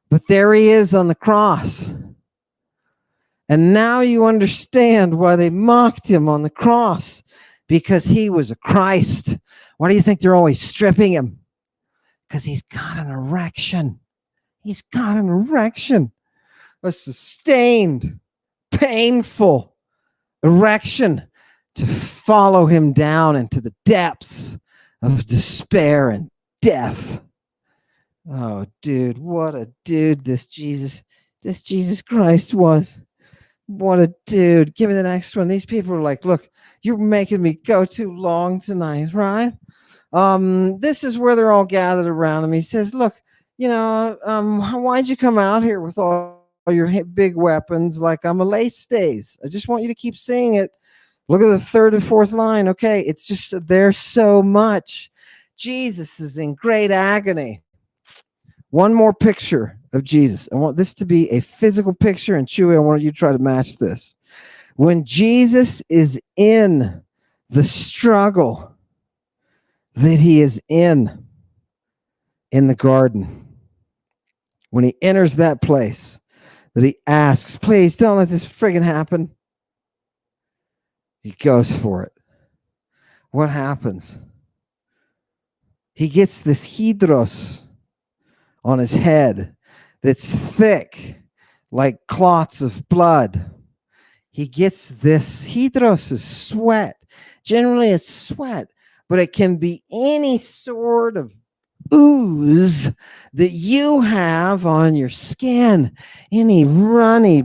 But there he is on the cross. And now you understand why they mocked him on the cross, because he was a Christ. Why do you think they're always stripping him? Because he's got an erection. He's got an erection. A sustained, painful erection to follow him down into the depths of despair and death. Oh, dude, what a dude this Jesus Christ was. What a dude. Give me the next one. These people are like, look, you're making me go too long tonight, right? This is where they're all gathered around him. He says, look, why'd you come out here with all your big weapons like I'm a lace stays? I just want you to keep saying it. Look at the third and fourth line. Okay, it's just there's so much. Jesus is in great agony. One more picture of Jesus. I want this to be a physical picture, and Chewy, I want you to try to match this. When Jesus is in the struggle that he is in the garden, when he enters that place that he asks, please don't let this friggin' happen, he goes for it. What happens? He gets this hydros on his head that's thick like clots of blood. He gets this hydros is sweat. Generally it's sweat, but it can be any sort of ooze that you have on your skin. Any runny,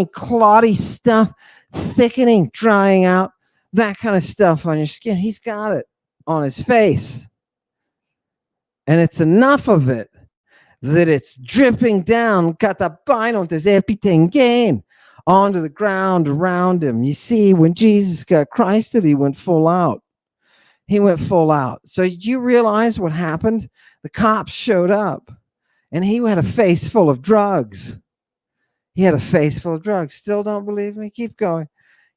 clotty stuff, thickening, drying out, that kind of stuff on your skin. He's got it on his face. And it's enough of it that it's dripping down, katapainontes epitengein, onto the ground around him. You see, when Jesus got Christed, he went full out. He went full out. So did you realize what happened? The cops showed up, and he had a face full of drugs. He had a face full of drugs. Still don't believe me? Keep going.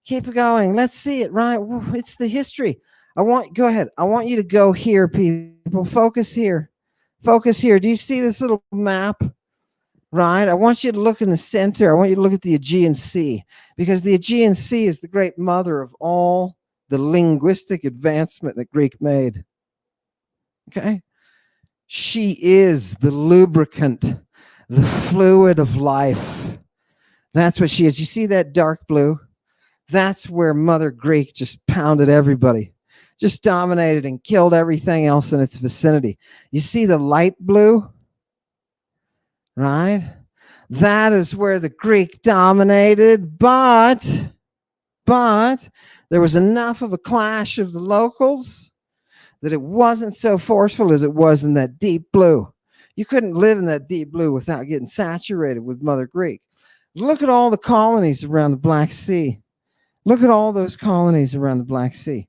Keep going. Let's see it, right? It's the history. Go ahead. I want you to go here, people. Focus here. Focus here. Do you see this little map? Right? I want you to look in the center. I want you to look at the Aegean Sea, because the Aegean Sea is the great mother of all the linguistic advancement that Greek made. Okay? She is the lubricant the fluid of life. That's what she is. You see that dark blue? That's where Mother Greek just pounded everybody, just dominated and killed everything else in its vicinity. You see the light blue, right? That is where the Greek dominated, but there was enough of a clash of the locals that it wasn't so forceful as it was in that deep blue. You couldn't live in that deep blue without getting saturated with Mother Greek. Look at all the colonies around the Black Sea. Look at all those colonies around the Black Sea.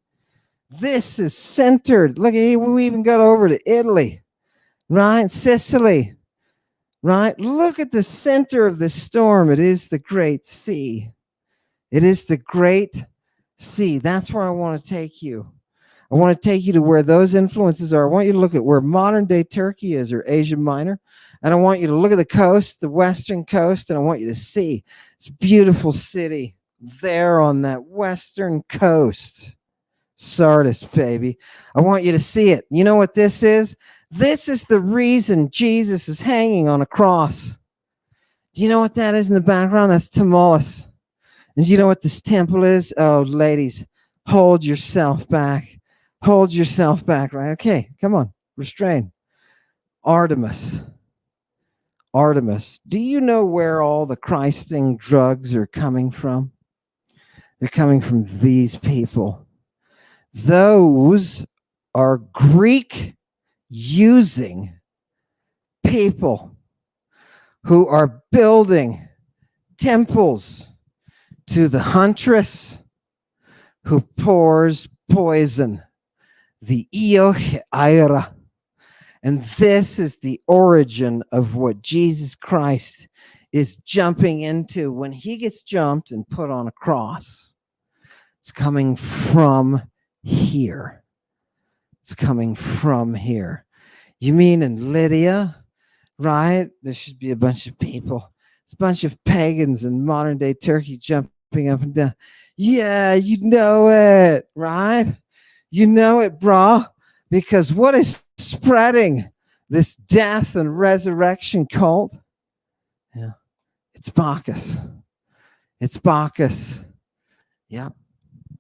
This is centered. Look, we even got over to Italy, right? Sicily, right? Look at the center of this storm. It is the Great Sea. It is the Great Sea. That's where I want to take you. I want to take you to where those influences are. I want you to look at where modern day Turkey is, or Asia Minor. And I want you to look at the coast, the western coast, and I want you to see this beautiful city there on that western coast. Sardis, baby. I want you to see it. You know what this is? This is the reason Jesus is hanging on a cross. Do you know what that is in the background? That's Tamus. And do you know what this temple is? Oh, ladies, hold yourself back. Hold yourself back, right? Okay, come on, restrain. Artemis. Artemis. Do you know where all the Christing drugs are coming from? They're coming from these people. Those are Greek using people who are building temples to the huntress who pours poison, the Iochaira. And this is the origin of what Jesus Christ is jumping into when he gets jumped and put on a cross. It's coming from here. It's coming from here. You mean in Lydia, right? There should be a bunch of people. It's a bunch of pagans in modern day Turkey jumping up and down. Yeah, you know it, right? You know it, brah. Because what is spreading this death and resurrection cult? Yeah, it's Bacchus. It's Bacchus. Yeah,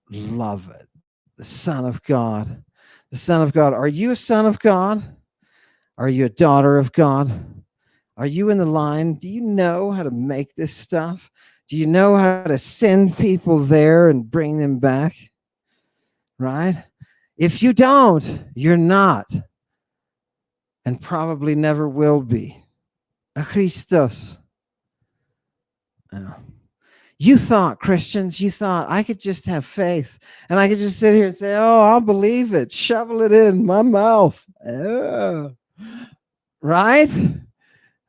love it. The Son of God. The Son of God. Are you a son of God? Are you a daughter of God? Are you in the line? Do you know how to make this stuff? Do you know how to send people there and bring them back? Right? If you don't, you're not, and probably never will be. A Christos. You thought, Christians, you thought I could just have faith and I could just sit here and say, oh, I'll believe it, shovel it in my mouth. Oh. Right?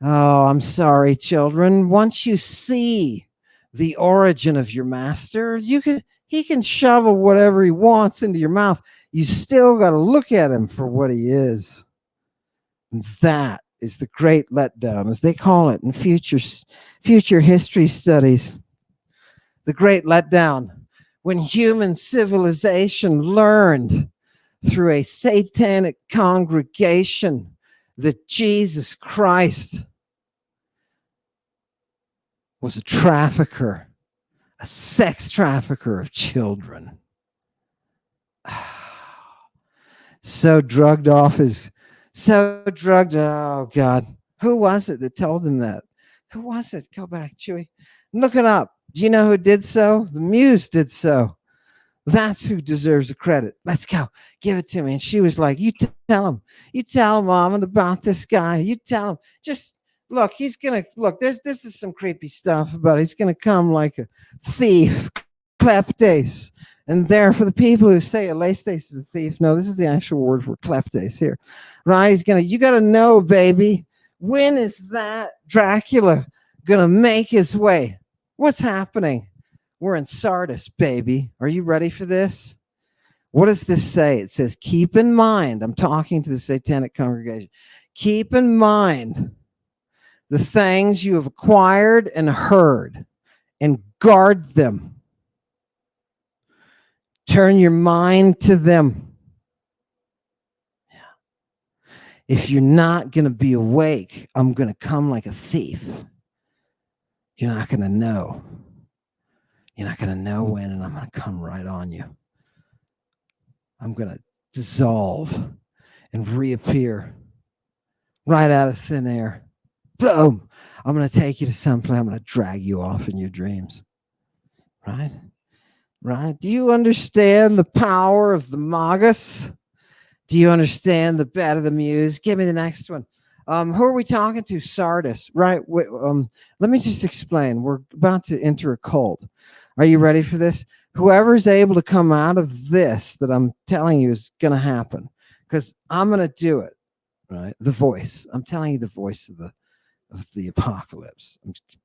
Oh, I'm sorry, children. Once you see the origin of your master, he can shovel whatever he wants into your mouth. You still got to look at him for what he is. And that is the great letdown, as they call it in future history studies. The great letdown, when human civilization learned through a satanic congregation that Jesus Christ was a trafficker, a sex trafficker of children. So drugged, oh God. Who was it that told him that? Who was it? Go back, Chewy. Look it up. Do you know who did so? The Muse did so. That's who deserves the credit. Let's go. Give it to me. And she was like, you tell him, Mom, about this guy. You tell him. Just look, he's going to, look, this is some creepy stuff about it. He's going to come like a thief, kleptes. And there, for the people who say Alestes is a thief, no, this is the actual word for kleptes here. Right? You got to know, baby, when is that Dracula going to make his way? What's happening? We're in Sardis, baby. Are you ready for this? What does this say? It says, keep in mind, I'm talking to the satanic congregation, keep in mind the things you have acquired and heard, and guard them. Turn your mind to them. If you're not going to be awake, I'm going to come like a thief. You're not going to know. You're not going to know when, and I'm going to come right on you. I'm going to dissolve and reappear right out of thin air. Boom. I'm going to take you to someplace. I'm going to drag you off in your dreams. Right? Right? Do you understand the power of the Magus? Do you understand the bed of the muse? Give me the next one. Who are we talking to? Sardis, right? Let me just explain. We're about to enter a cult. Are you ready for this? Whoever's able to come out of this that I'm telling you is going to happen, because I'm going to do it, right? The voice. I'm telling you the voice of the apocalypse.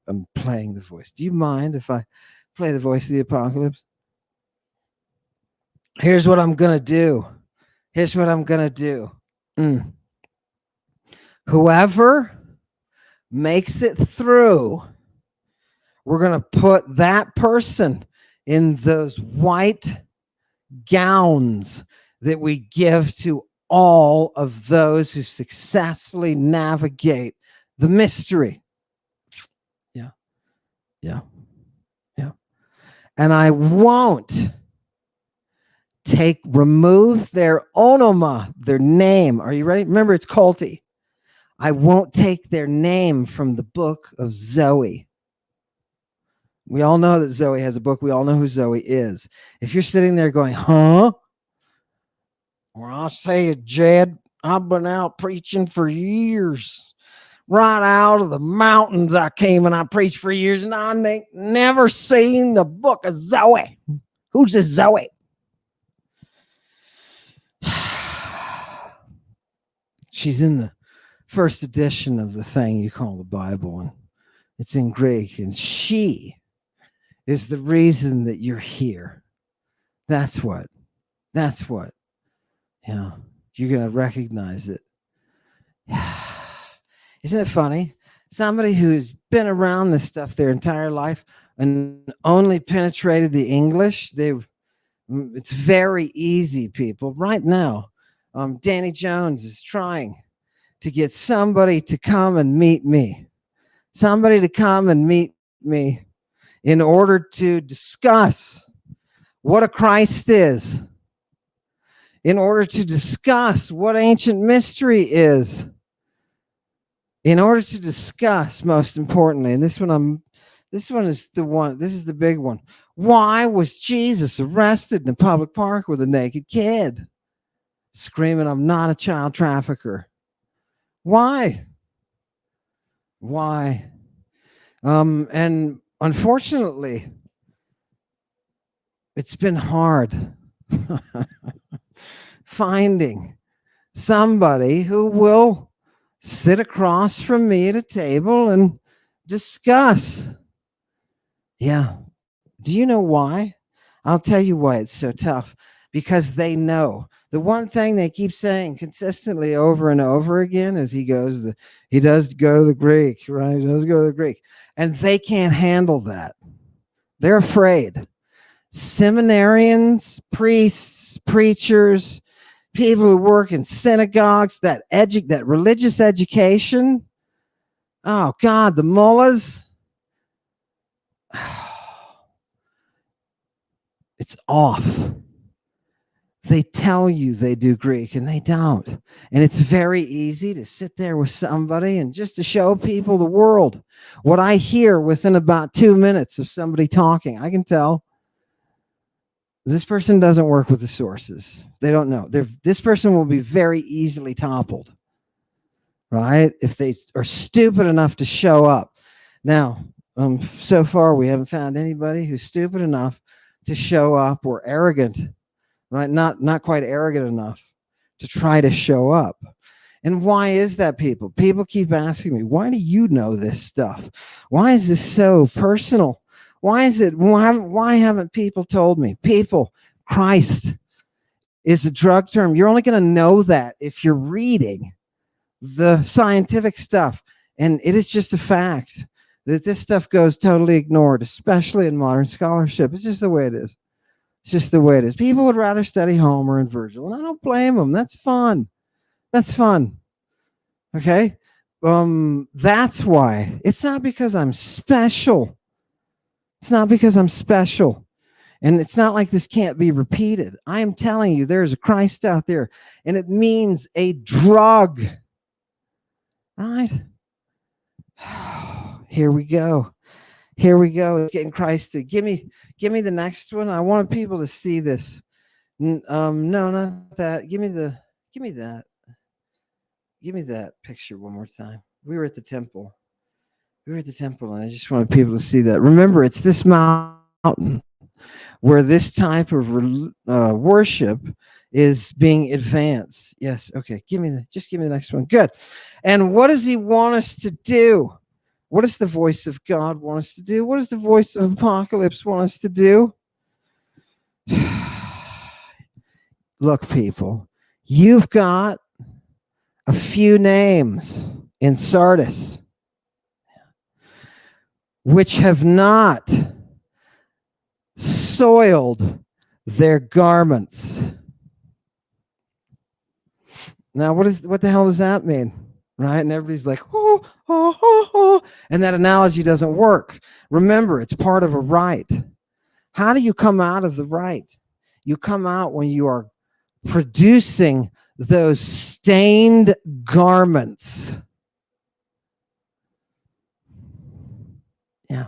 I'm playing the voice. Do you mind if I play the voice of the apocalypse? Here's what I'm going to do. Here's what I'm going to do. Whoever makes it through, we're going to put that person in those white gowns that we give to all of those who successfully navigate the mystery. Yeah. Yeah. Yeah. And I won't remove their onoma, their name. Are you ready? Remember, it's culty. I won't take their name from the book of Zoe. We all know that Zoe has a book. We all know who Zoe is. If you're sitting there going, huh? Well, I'll say it, Jed. I've been out preaching for years. Right out of the mountains I came and I preached for years, and I ain't never seen the book of Zoe. Who's this Zoe? She's in the first edition of the thing you call the Bible, and it's in Greek, and she is the reason that you're here. That's what. Yeah, you're going to recognize it. Isn't it funny? Somebody who's been around this stuff their entire life and only penetrated the English, it's very easy, people. Right now, Danny Jones is trying to get somebody to come and meet me. Somebody to come and meet me in order to discuss what a Christ is, in order to discuss what ancient mystery is, in order to discuss, most importantly, and this one is the big one. Why was Jesus arrested in a public park with a naked kid, screaming, "I'm not a child trafficker"? Why? And unfortunately, it's been hard finding somebody who will sit across from me at a table and discuss. Yeah. Do you know why? I'll tell you why it's so tough. Because they know. The one thing they keep saying consistently over and over again is he does go to the Greek, right? He does go to the Greek. And they can't handle that. They're afraid. Seminarians, priests, preachers, people who work in synagogues, that religious education. Oh God, the mullahs. It's off. They tell you they do Greek and they don't. And it's very easy to sit there with somebody and just to show people the world. What I hear within about 2 minutes of somebody talking, I can tell this person doesn't work with the sources. They don't know. This person will be very easily toppled, right? If they are stupid enough to show up. Now, so far we haven't found anybody who's stupid enough to show up or arrogant, right? Not quite arrogant enough to try to show up. And why is that, people? People keep asking me, why do you know this stuff? Why is this so personal? Why haven't people told me? People, Christ is a drug term. You're only going to know that if you're reading the scientific stuff. And it is just a fact that this stuff goes totally ignored, especially in modern scholarship. It's just the way it is. It's just the way it is. People would rather study Homer and Virgil, and I don't blame them. That's fun. That's fun. Okay. That's why. It's not because I'm special. It's not because I'm special. And it's not like this can't be repeated. I am telling you, there's a Christ out there, and it means a drug. Right? Here we go. Here we go. It's getting Christed. Give me the next one. I want people to see this. No, not that. Give me that. Give me that picture one more time. We were at the temple. We were at the temple, and I just wanted people to see that. Remember, it's this mountain where this type of worship is being advanced. Yes. Okay. Just give me the next one. Good. And what does he want us to do? What does the voice of God want us to do? What does the voice of Apocalypse want us to do? Look, people, you've got a few names in Sardis which have not soiled their garments. Now, what the hell does that mean? Right? And everybody's like, oh, oh, oh, oh. And that analogy doesn't work. Remember, it's part of a rite. How do you come out of the rite? You come out when you are producing those stained garments. Yeah.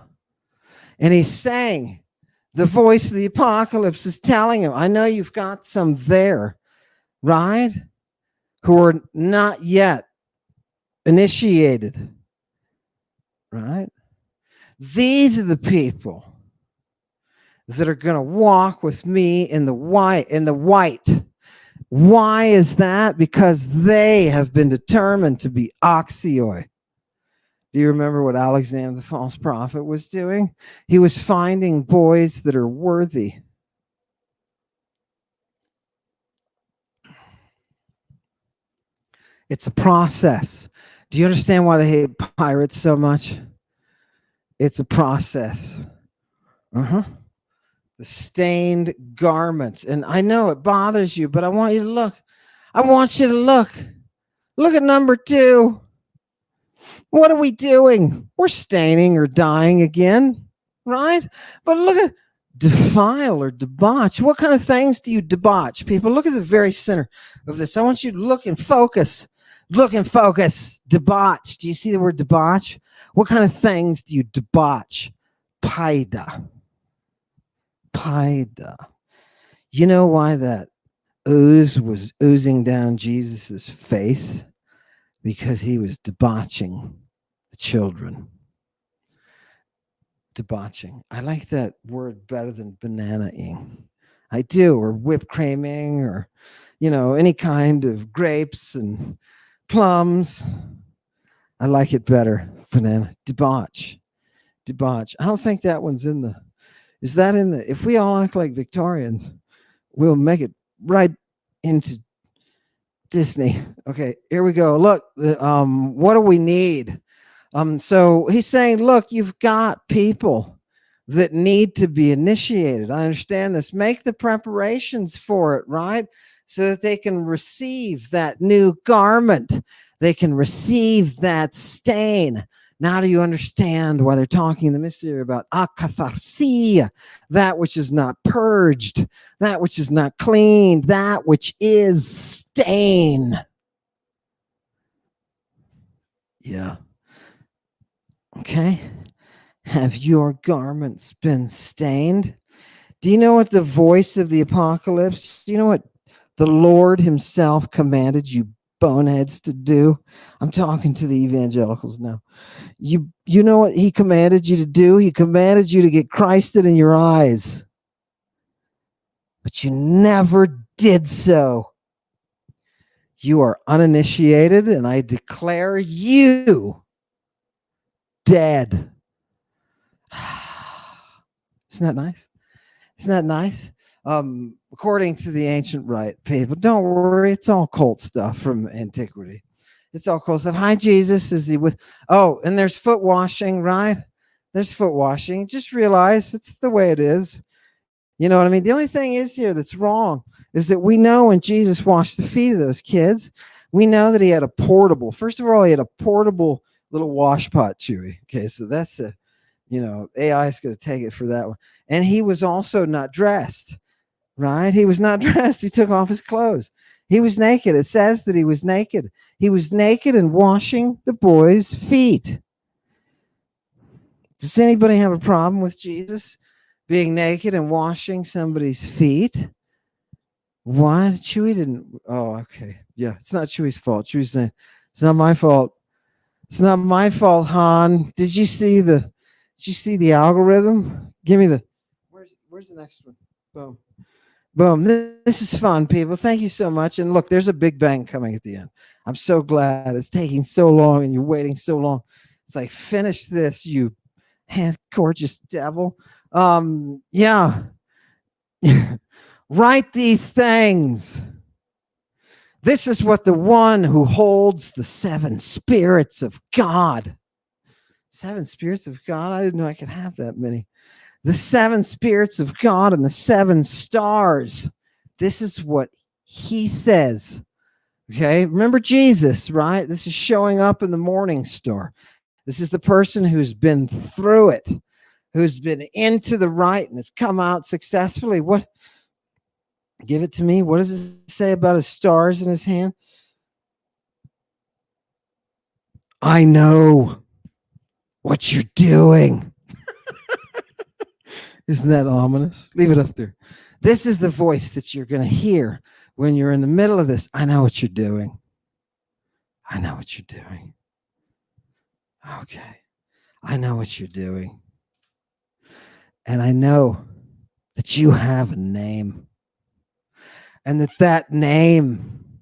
And he's saying, the voice of the Apocalypse is telling him, I know you've got some there, right? Who are not yet initiated, right? These are the people that are going to walk with me in the white. Why is that? Because they have been determined to be oxioi. Do you remember what Alexander the false prophet was doing? He was finding boys that are worthy. It's a process. Do you understand why they hate pirates so much? It's a process. The stained garments. And I know it bothers you, but I want you to look. I want you to look. Look at number 2. What are we doing? We're staining or dying again, right? But look at defile or debauch. What kind of things do you debauch? People, look at the very center of this. I want you to look and focus. Look and focus. Debauch. Do you see the word debauch? What kind of things do you debauch? Paida. Paida. You know why that ooze was oozing down Jesus's face? Because he was debauching the children. Debauching. I like that word better than banana-ing. I do, or whipped creaming, or, any kind of grapes and plums. I like it better. Banana. Debauch. Debauch. I don't think that one's in the, is that in the, if we all act like Victorians, we'll make it right into Disney. Okay, here we go. Look, what do we need? So he's saying, look, you've got people that need to be initiated. I understand this. Make the preparations for it, right? So that they can receive that new garment. They can receive that stain. Now do you understand why they're talking in the mystery about akatharsia, that which is not purged, that which is not cleaned, that which is stain. Yeah. Okay. Have your garments been stained? Do you know what the voice of the Apocalypse, do you know what the Lord himself commanded you boneheads to do? I'm talking to the evangelicals now. You know what he commanded you to do? He commanded you to get Christed in your eyes. But you never did so. You are uninitiated, and I declare you dead. Isn't that nice? Isn't that nice? According to the ancient rite, people, don't worry, it's all cult stuff from antiquity. It's all cult stuff. Hi, Jesus. Is he with? Oh, and there's foot washing, right? There's foot washing. Just realize it's the way it is. You know what I mean? The only thing is here that's wrong is that we know when Jesus washed the feet of those kids, We know that he had a portable. First of all, he had a portable little wash pot, Chewy. Okay, so that's a, AI is going to take it for that one. And he was also not dressed, right? He was not dressed. He took off his clothes. He was naked. It says that he was naked. He was naked and washing the boy's feet. Does anybody have a problem with Jesus being naked and washing somebody's feet? Why? Chewy didn't. Oh, okay. Yeah, it's not Chewy's fault. Chewy's saying, it's not my fault. It's not my fault, Han. Did you see the algorithm? Give me the where's the next one? Boom. Boom. This is fun, people. Thank you so much. And look, there's a big bang coming at the end. I'm so glad it's taking so long and you're waiting so long. It's like, finish this, you gorgeous devil. Yeah. Write these things. This is what the one who holds the 7 spirits of God. 7 spirits of God? I didn't know I could have that many. The 7 spirits of God and the 7 stars. This is what he says. Okay, remember Jesus, right? This is showing up in the morning star. This is the person who's been through it, who's been into the right and has come out successfully. What? Give it to me. What does it say about his stars in his hand? I know what you're doing. Isn't that ominous? Leave it up there. This is the voice that you're going to hear when you're in the middle of this. I know what you're doing. I know what you're doing. Okay. I know what you're doing. And I know that you have a name. And that name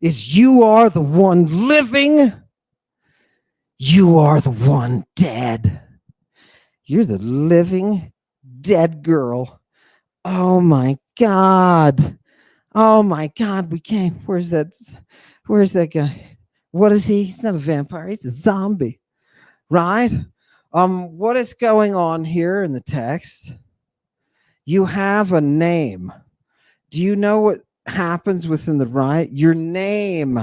is you are the one living. You are the one dead. You're the living dead girl. Oh my God. Oh my God. We can't. Where's that guy? What is he? He's not a vampire. He's a zombie. Right? What is going on here in the text? You have a name. Do you know what happens within the right? Your name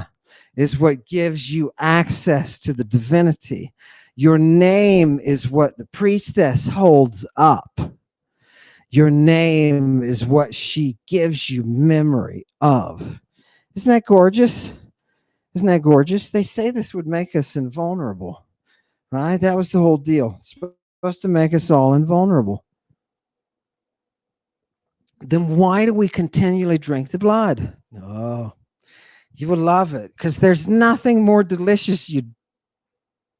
is what gives you access to the divinity. Your name is what the priestess holds up. Your name is what she gives you memory of. Isn't that gorgeous? Isn't that gorgeous? They say this would make us invulnerable, right? That was the whole deal. It's supposed to make us all invulnerable. Then why do we continually drink the blood? Oh, you will love it because there's nothing more delicious, you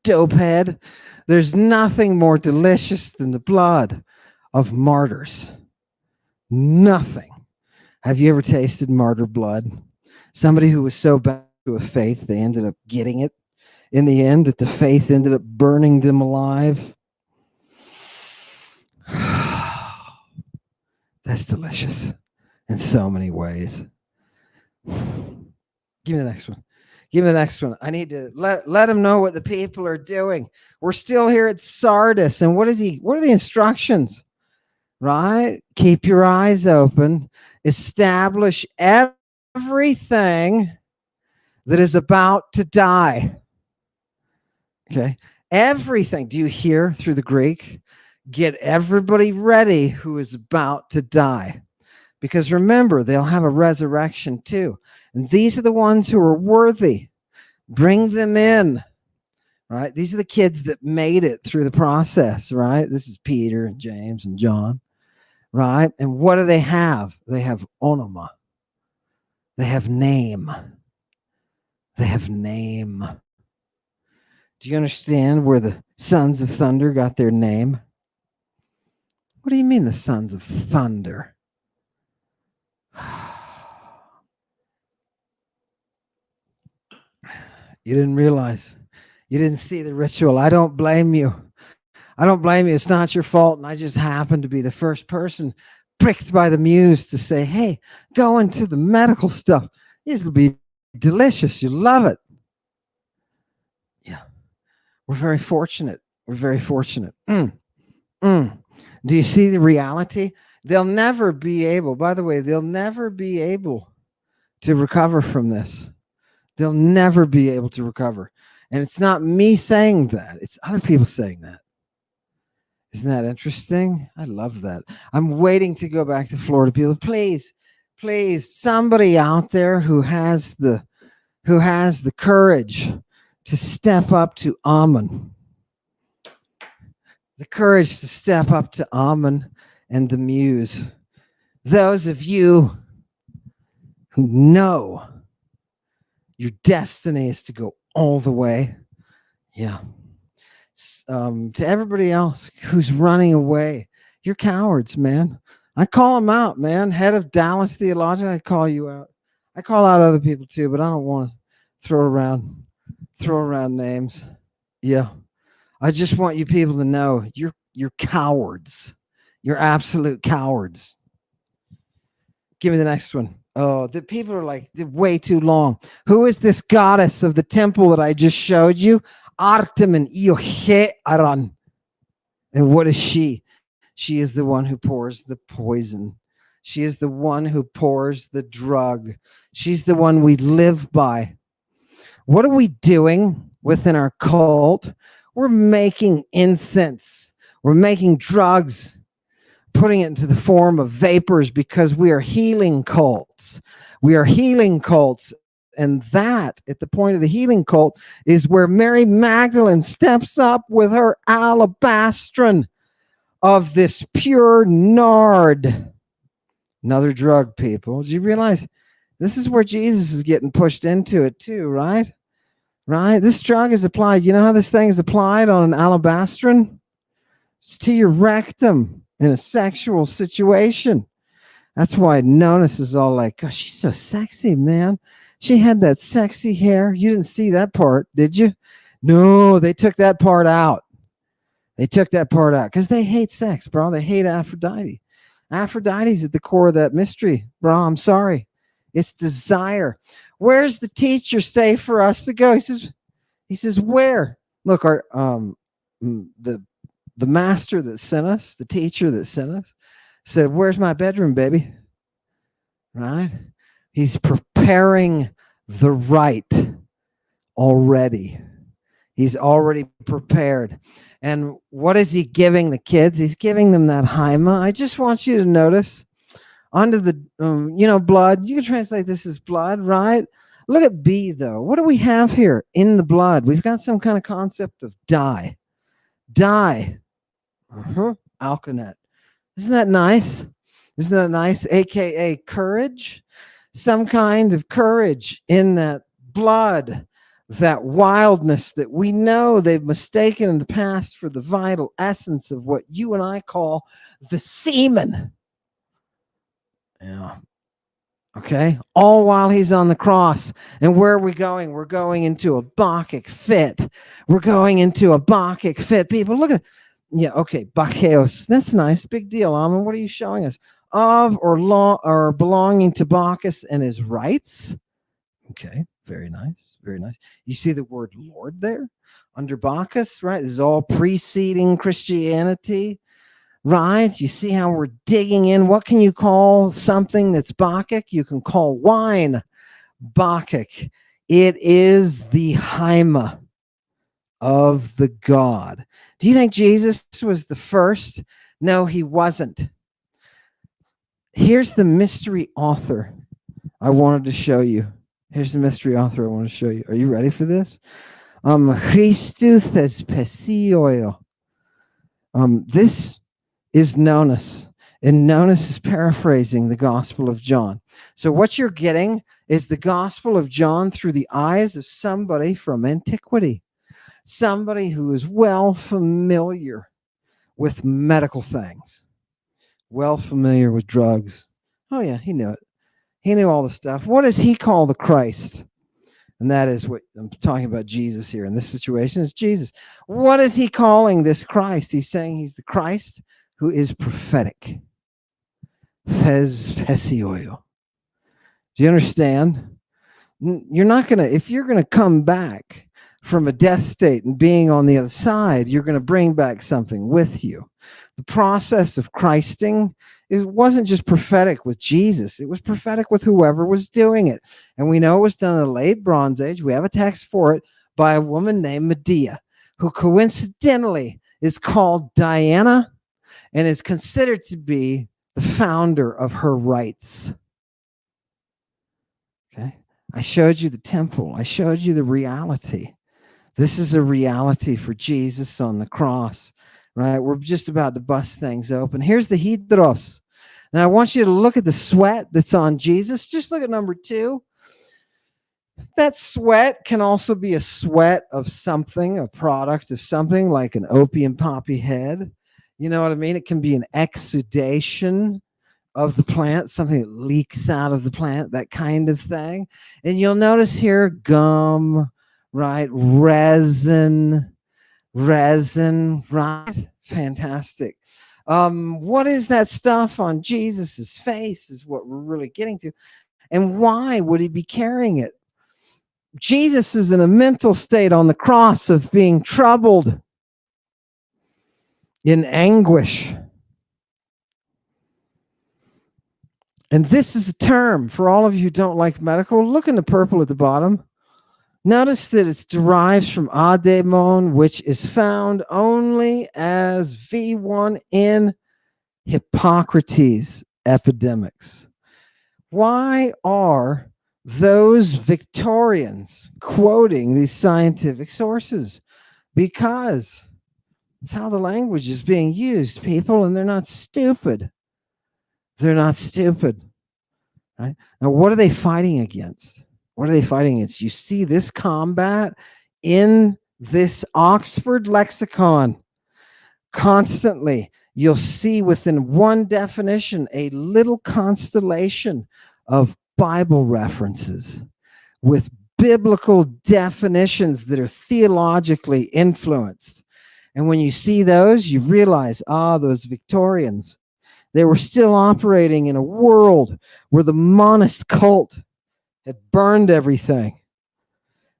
dopehead. There's nothing more delicious than the blood of martyrs. Nothing. Have you ever tasted martyr blood? Somebody who was so bad to a faith, they ended up getting it in the end, that the faith ended up burning them alive. That's delicious in so many ways. Give me the next one. Give me the next one. I need to let them know what the people are doing. We're still here at Sardis. And what are the instructions? Right? Keep your eyes open. Establish everything that is about to die. Okay? Everything. Do you hear through the Greek? Get everybody ready who is about to die. Because remember, they'll have a resurrection too. And these are the ones who are worthy. Bring them in. Right? These are the kids that made it through the process, right? This is Peter and James and John. Right? And what do they have? They have onoma. They have name. They have name. Do you understand where the sons of thunder got their name? What do you mean the sons of thunder? You didn't realize. You didn't see the ritual. I don't blame you. I don't blame you. It's not your fault. And I just happened to be the first person pricked by the muse to say, hey, go into the medical stuff. This will be delicious. You love it. Yeah. We're very fortunate. We're very fortunate. Do you see the reality? They'll never be able, by the way, they'll never be able to recover from this. They'll never be able to recover. And it's not me saying that, it's other people saying that. Isn't that interesting? I love that. I'm waiting to go back to Florida. People, please, please, somebody out there who has the courage to step up to Amun. The courage to step up to Amun and the Muse. Those of you who know your destiny is to go all the way. Yeah. To everybody else who's running away, you're cowards, man. I call them out, man. Head of Dallas Theologian, I call you out. I call out other people too, but I don't want to throw around names. Yeah. I just want you people to know you're cowards. You're absolute cowards. Give me the next one. Oh, the people are like, they're way too long. Who is this goddess of the temple that I just showed you? Artemin Iohe Aran. And what is she? She is the one who pours the poison. She is the one who pours the drug. She's the one we live by. What are we doing within our cult? We're making incense. We're making drugs, putting it into the form of vapors because we are healing cults. We are healing cults. And that, at the point of the healing cult, is where Mary Magdalene steps up with her alabastron of this pure nard. Another drug, people. Did you realize this is where Jesus is getting pushed into it too, right? Right? This drug is applied. You know how this thing is applied on an alabastron? It's to your rectum in a sexual situation. That's why Nonus is all like, gosh, she's so sexy, man. She had that sexy hair. You didn't see that part, did you? No, they took that part out. They took that part out because they hate sex, bro. They hate Aphrodite. Aphrodite's at the core of that mystery, bro. I'm sorry. It's desire. Where's the teacher say for us to go? He says, where? Look, our the master that sent us, the teacher that sent us, said, where's my bedroom, baby? Right? He's preparing the rite already. He's already prepared. And what is he giving the kids? He's giving them that haima. I just want you to notice under the, blood. You can translate this as blood, right? Look at B, though. What do we have here in the blood? We've got some kind of concept of dye. Dye. Alkanet. Isn't that nice? Isn't that nice? AKA courage. Some kind of courage in that blood, that wildness that we know they've mistaken in the past for the vital essence of what you and I call the semen. Yeah. Okay. All while he's on the cross. And where are we going? We're going into a Bacchic fit. We're going into a Bacchic fit. People, look at, yeah, okay, Bacchaeus. That's nice. Big deal, Amun. What are you showing us? Of or belonging to Bacchus and his rights. Okay, very nice, very nice. You see the word Lord there under Bacchus, right? This is all preceding Christianity, right? You see how we're digging in. What can you call something that's Bacchic? You can call wine Bacchic. It is the haima of the god. Do you think Jesus was the first? No, he wasn't. Here's the mystery author I wanted to show you. Here's the mystery author I want to show you. Are you ready for this? Christus Thespesioi. This is Nonus, and Nonus is paraphrasing the Gospel of John. So what you're getting is the Gospel of John through the eyes of somebody from antiquity, somebody who is well familiar with medical things, well familiar with drugs. Oh yeah, he knew it. He knew all the stuff. What does he call the Christ? And that is what I'm talking about, Jesus here. In this situation, it's Jesus. What is he calling this Christ? He's saying he's the Christ who is prophetic. Thespesioi. Do you understand? You're not going to, if you're going to come back from a death state and being on the other side, you're going to bring back something with you. The process of Christing, it wasn't just prophetic with Jesus, it was prophetic with whoever was doing it. And we know it was done in the late Bronze Age. We have a text for it by a woman named Medea, who coincidentally is called Diana and is considered to be the founder of her rites. Okay. I showed you the temple. I showed you the reality. This is a reality for Jesus on the cross, right? We're just about to bust things open. Here's the hydros. Now, I want you to look at the sweat that's on Jesus. Just look at number 2. That sweat can also be a sweat of something, a product of something like an opium poppy head. You know what I mean? It can be an exudation of the plant, something that leaks out of the plant, that kind of thing. And you'll notice here gum, right? Resin, right? Fantastic. What is that stuff on Jesus's face is what we're really getting to. And why would he be carrying it? Jesus is in a mental state on the cross of being troubled, in anguish. And this is a term for all of you who don't like medical. Look in the purple at the bottom. Notice that it derives from ademon, which is found only as V1 in Hippocrates epidemics. Why are those Victorians quoting these scientific sources? Because it's how the language is being used, people, and they're not stupid. They're not stupid. Right? Now, what are they fighting against? What are they fighting against? You see this combat in this Oxford lexicon constantly. You'll see within one definition a little constellation of Bible references with biblical definitions that are theologically influenced. And when you see those, you realize, those Victorians, they were still operating in a world where the monist cult had burned everything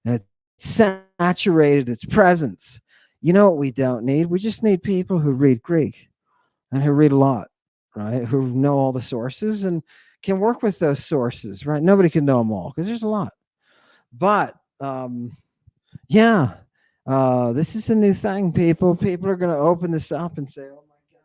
and it saturated its presence. You know what we don't need? We just need people who read Greek and who read a lot, right? Who know all the sources and can work with those sources, right? Nobody can know them all because there's a lot. But this is a new thing, people. People are going to open this up and say, oh my God,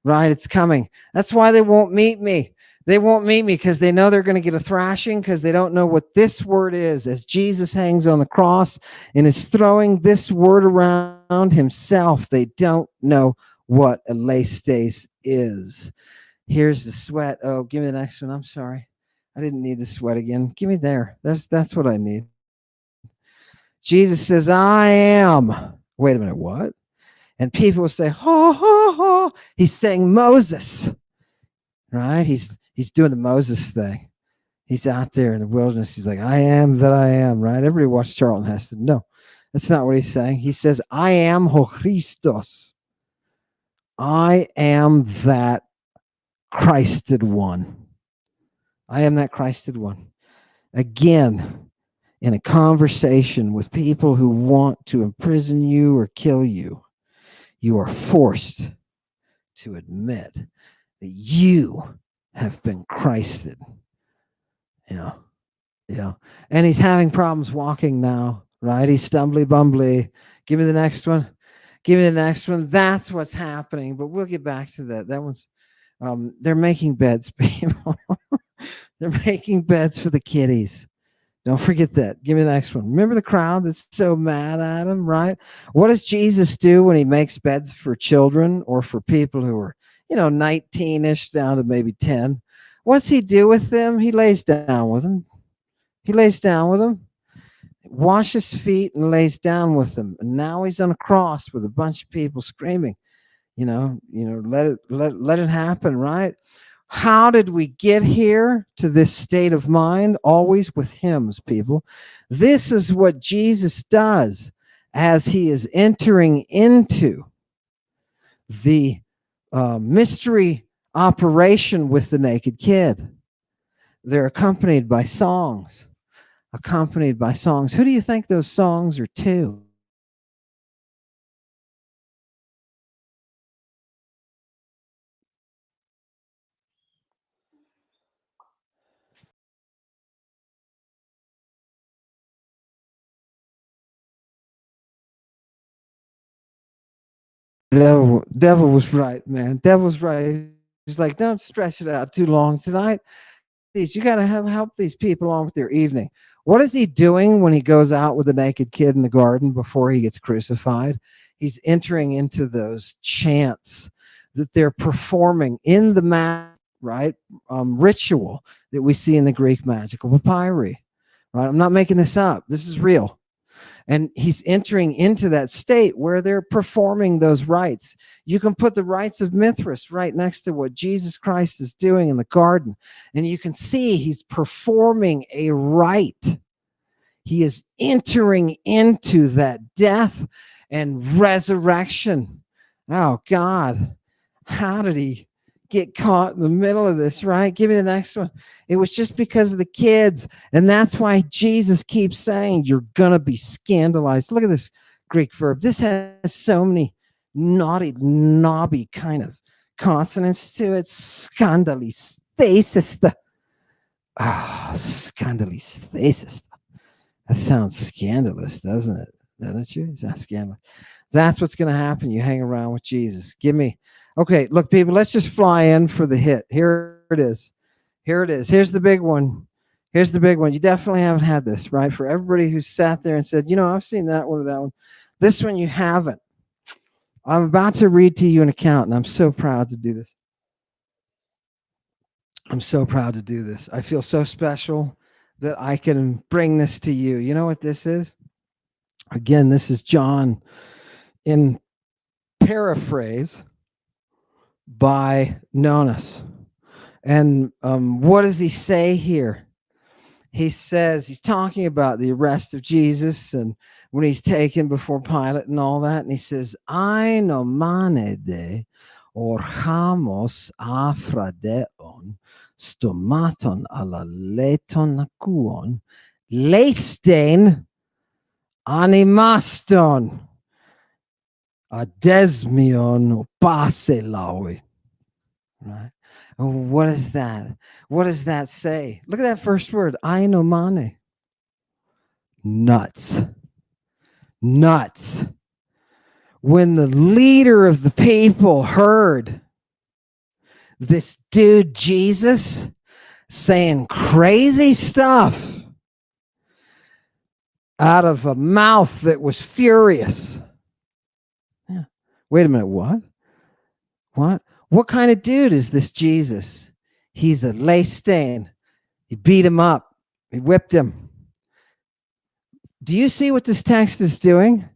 right? It's coming. That's why they won't meet me. They won't meet me because they know they're going to get a thrashing because they don't know what this word is. As Jesus hangs on the cross and is throwing this word around himself, they don't know what elastase is. Here's the sweat. Oh, give me the next one. I'm sorry. I didn't need the sweat again. Give me there. That's what I need. Jesus says, I am. Wait a minute, what? And people will say, ho, ho, ho. He's saying Moses, right? He's doing the Moses thing. He's out there in the wilderness. He's like, I am that I am, right? Everybody watched Charlton Heston. No, that's not what he's saying. He says, I am ho Christos. I am that Christed one. I am that Christed one. Again, in a conversation with people who want to imprison you or kill you, you are forced to admit that you have been Christed. Yeah. And he's having problems walking now, right? He's stumbly bumbly. Give me the next one. Give me the next one. That's what's happening. But we'll get back to that. That one's, they're making beds, people. They're making beds for the kitties. Don't forget that. Give me the next one. Remember the crowd that's so mad at him, right? What does Jesus do when he makes beds for children or for people who are, 19-ish down to maybe 10? What's he do with them? He lays down with them. Washes feet and lays down with them. And now he's on a cross with a bunch of people screaming, let it happen, right? How did we get here to this state of mind? Always with hymns, people. This is what Jesus does as he is entering into the mystery operation with the naked kid. They're accompanied by songs. accompanied by songs. Who do you think those songs are to? Devil was right, man. Devil's right. He's like, don't stretch it out too long tonight. You got to help these people on with their evening. What is he doing when he goes out with a naked kid in the garden before he gets crucified? He's entering into those chants that they're performing in the right ritual that we see in the Greek magical papyri. Right, I'm not making this up. This is real. And he's entering into that state where they're performing those rites. You can put the rites of Mithras right next to what Jesus Christ is doing in the garden, and you can see he's performing a rite. He is entering into that death and resurrection. Oh, God, how did he get caught in the middle of this, right? Give me the next one. It was just because of the kids. And that's why Jesus keeps saying, you're going to be scandalized. Look at this Greek verb. This has so many knobby kind of consonants to it. Scandalisthesis. Scandalisthesis. That sounds scandalous, doesn't it? Doesn't you? Is that scandalous? That's what's going to happen. You hang around with Jesus. Give me. Okay, look, people, let's just fly in for the hit. Here it is. Here it is. Here's the big one. Here's the big one. You definitely haven't had this, right? For everybody who sat there and said, I've seen that one or that one. This one you haven't. I'm about to read to you an account, and I'm so proud to do this. I'm so proud to do this. I feel so special that I can bring this to you. You know what this is? Again, this is John in paraphrase by Nonus. And what does he say here? He says, he's talking about the arrest of Jesus and when he's taken before Pilate and all that. And he says, Aino manede orhamos afradeon stomaton ala leton akuon leisten animaston adesmion paselawi. Right? And what is that? What does that say? Look at that first word, ainomane. Nuts. Nuts. When the leader of the people heard this dude Jesus saying crazy stuff out of a mouth that was furious. Yeah. Wait a minute, what? What? What kind of dude is this Jesus? He's a Leistain. He beat him up. He whipped him. Do you see what this text is doing?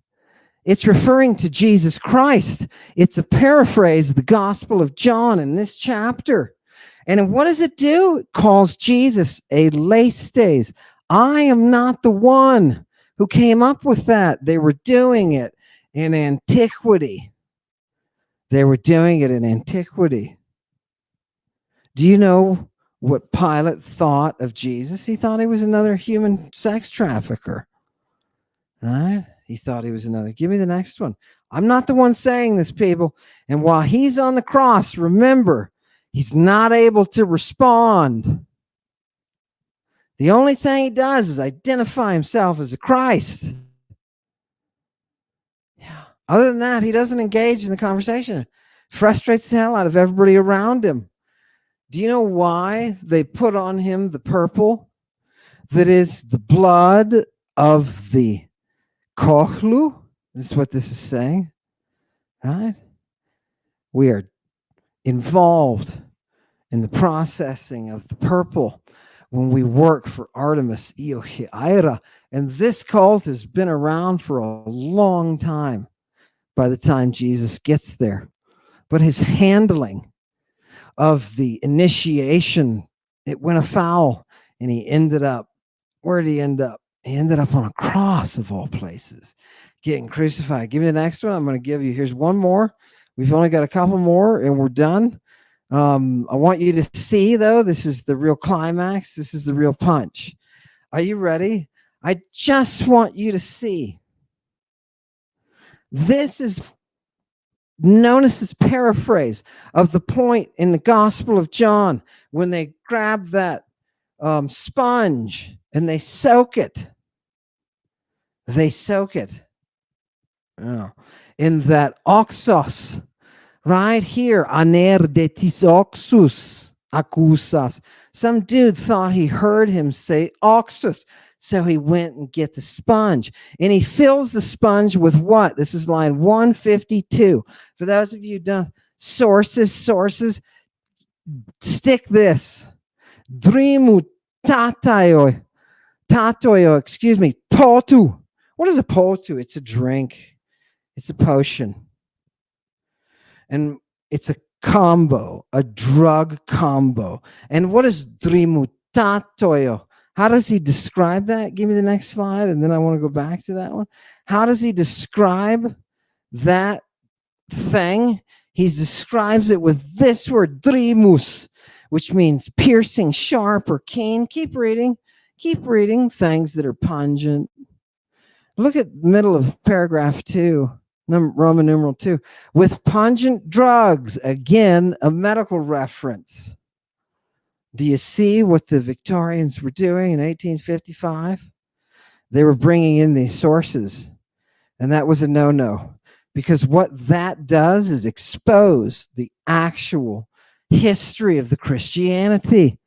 It's referring to Jesus Christ. It's a paraphrase of the Gospel of John in this chapter. And what does it do? It calls Jesus a Leistes. I am not the one who came up with that. They were doing it in antiquity. They were doing it in antiquity. Do you know what Pilate thought of Jesus? He thought he was another human sex trafficker. Right? He thought he was another. Give me the next one. I'm not the one saying this, people. And while he's on the cross, remember, he's not able to respond. The only thing he does is identify himself as a Christ. Yeah. Other than that, he doesn't engage in the conversation. Frustrates the hell out of everybody around him. Do you know why they put on him the purple? That is the blood of the kohlu. This is what this is saying. Right? We are involved in the processing of the purple when we work for Artemis Iohiaira. And this cult has been around for a long time by the time Jesus gets there. But his handling of the initiation, it went afoul, and he ended up, where did he end up? He ended up on a cross of all places, getting crucified. Give me the next one. I'm going to give you, here's one more. We've only got a couple more and we're done. I want you to see, though, this is the real climax. This is the real punch. Are you ready? I just want you to see. This is Notice's paraphrase of the point in the Gospel of John when they grab that sponge and they soak it. They soak it in that oxos right here. Aner detis oxus acusas. Some dude thought he heard him say oxus. So he went and get the sponge, and he fills the sponge with what? This is line 152. For those of you who don't, sources, stick this. Drimu tatayo, excuse me, potu. What is a potu? It's a drink. It's a potion. And it's a combo, a drug combo. And what is drimutatoyo? How does he describe that? Give me the next slide, and then I want to go back to that one. How does he describe that thing? He describes it with this word, drimus, which means piercing, sharp, or keen. Keep reading. Keep reading things that are pungent. Look at middle of paragraph 2, Roman numeral 2. With pungent drugs, again, a medical reference. Do you see what the Victorians were doing in 1855? They were bringing in these sources, and that was a no-no, because what that does is expose the actual history of the Christianity.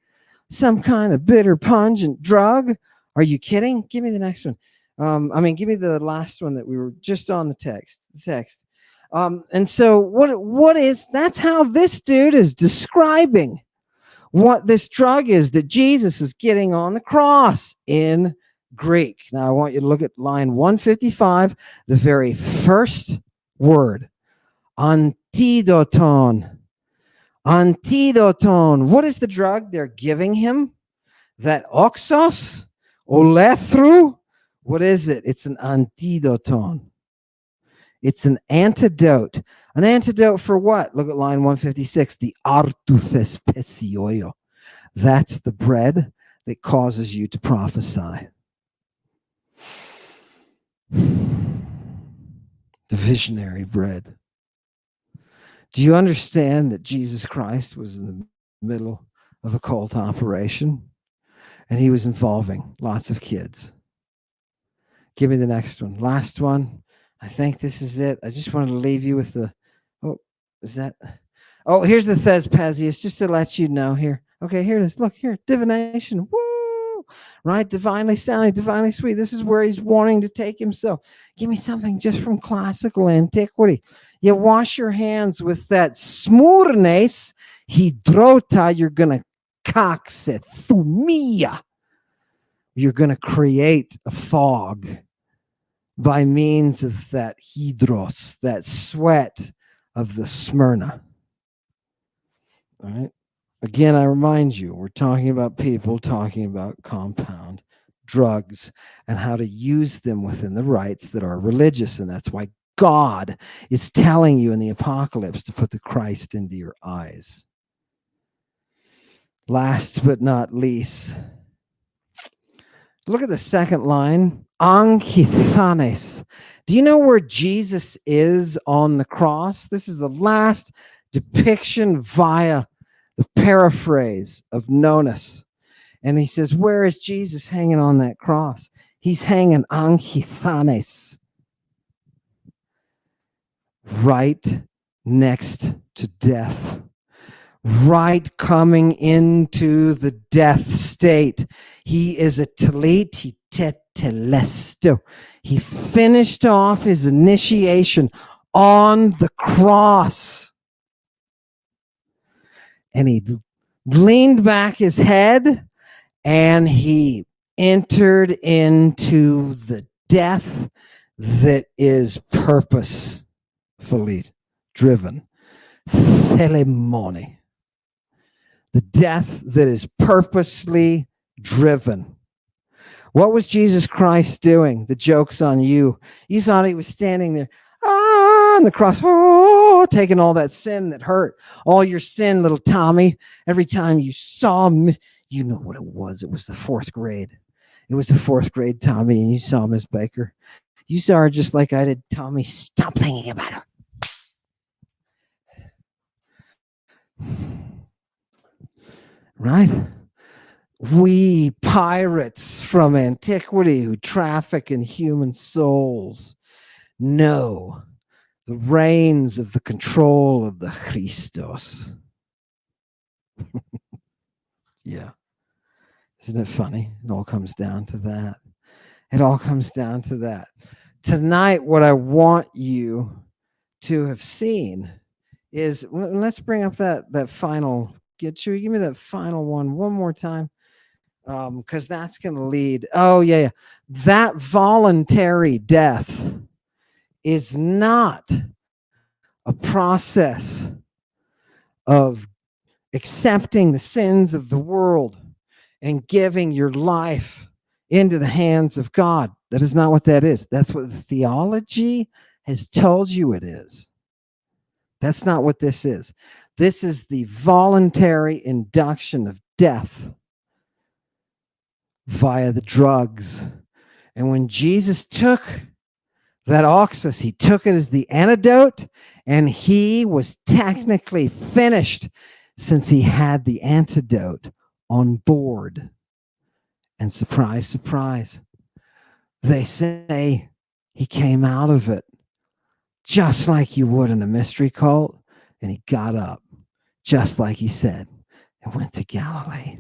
Some kind of bitter, pungent drug. Are you kidding? Give me the next one. Give me the last one that we were just on the text. And so what is, that's how this dude is describing what this drug is that Jesus is getting on the cross in Greek. Now, I want you to look at line 155, the very first word, antidoton. Antidoton. What is the drug they're giving him? That oxos, olethru. What is it? It's an antidoton. It's an antidote. An antidote for what? Look at line 156. The artuthes pesioio. That's the bread that causes you to prophesy. The visionary bread. Do you understand that Jesus Christ was in the middle of a cult operation? And he was involving lots of kids. Give me the next one. Last one. I think this is it. I just wanted to leave you with the, here's the Thespesius, just to let you know here. Okay, here it is. Look here, divination. Woo! Right? Divinely sounding, divinely sweet. This is where he's wanting to take himself. Give me something just from classical antiquity. You wash your hands with that smurnes hydrota. You're going to coxethumia. You're going to create a fog by means of that hydros, that sweat of the Smyrna. All right. Again, I remind you, we're talking about people talking about compound drugs and how to use them within the rites that are religious. And that's why God is telling you in the Apocalypse to put the Christ into your eyes. Last but not least, look at the second line, anchithanes. Do you know where Jesus is on the cross? This is the last depiction via the paraphrase of Nonus. And he says, where is Jesus hanging on that cross? He's hanging anchithanes, right next to death. Right coming into the death state. He is a teleti tetelesto. He finished off his initiation on the cross. And he leaned back his head and he entered into the death that is purposefully driven. Thelemone. The death that is purposely driven. What was Jesus Christ doing? The joke's on you. You thought he was standing there on the cross, taking all that sin that hurt. All your sin, little Tommy. Every time you saw him, you know what it was. It was the fourth grade. It was the 4th grade Tommy, and you saw Miss Baker. You saw her just like I did. Tommy, stop thinking about her. Right? We pirates from antiquity who traffic in human souls know the reins of the control of the Christos. Yeah. Isn't it funny? It all comes down to that. It all comes down to that. Tonight, what I want you to have seen is, let's bring up that final, should we give me that final one more time? Because that's going to lead. Oh, yeah. That voluntary death is not a process of accepting the sins of the world and giving your life into the hands of God. That is not what that is. That's what the theology has told you it is. That's not what this is. This is the voluntary induction of death via the drugs. And when Jesus took that oxus, he took it as the antidote, and he was technically finished since he had the antidote on board. And surprise, surprise, they say he came out of it just like you would in a mystery cult, and he got up just like he said and went to Galilee.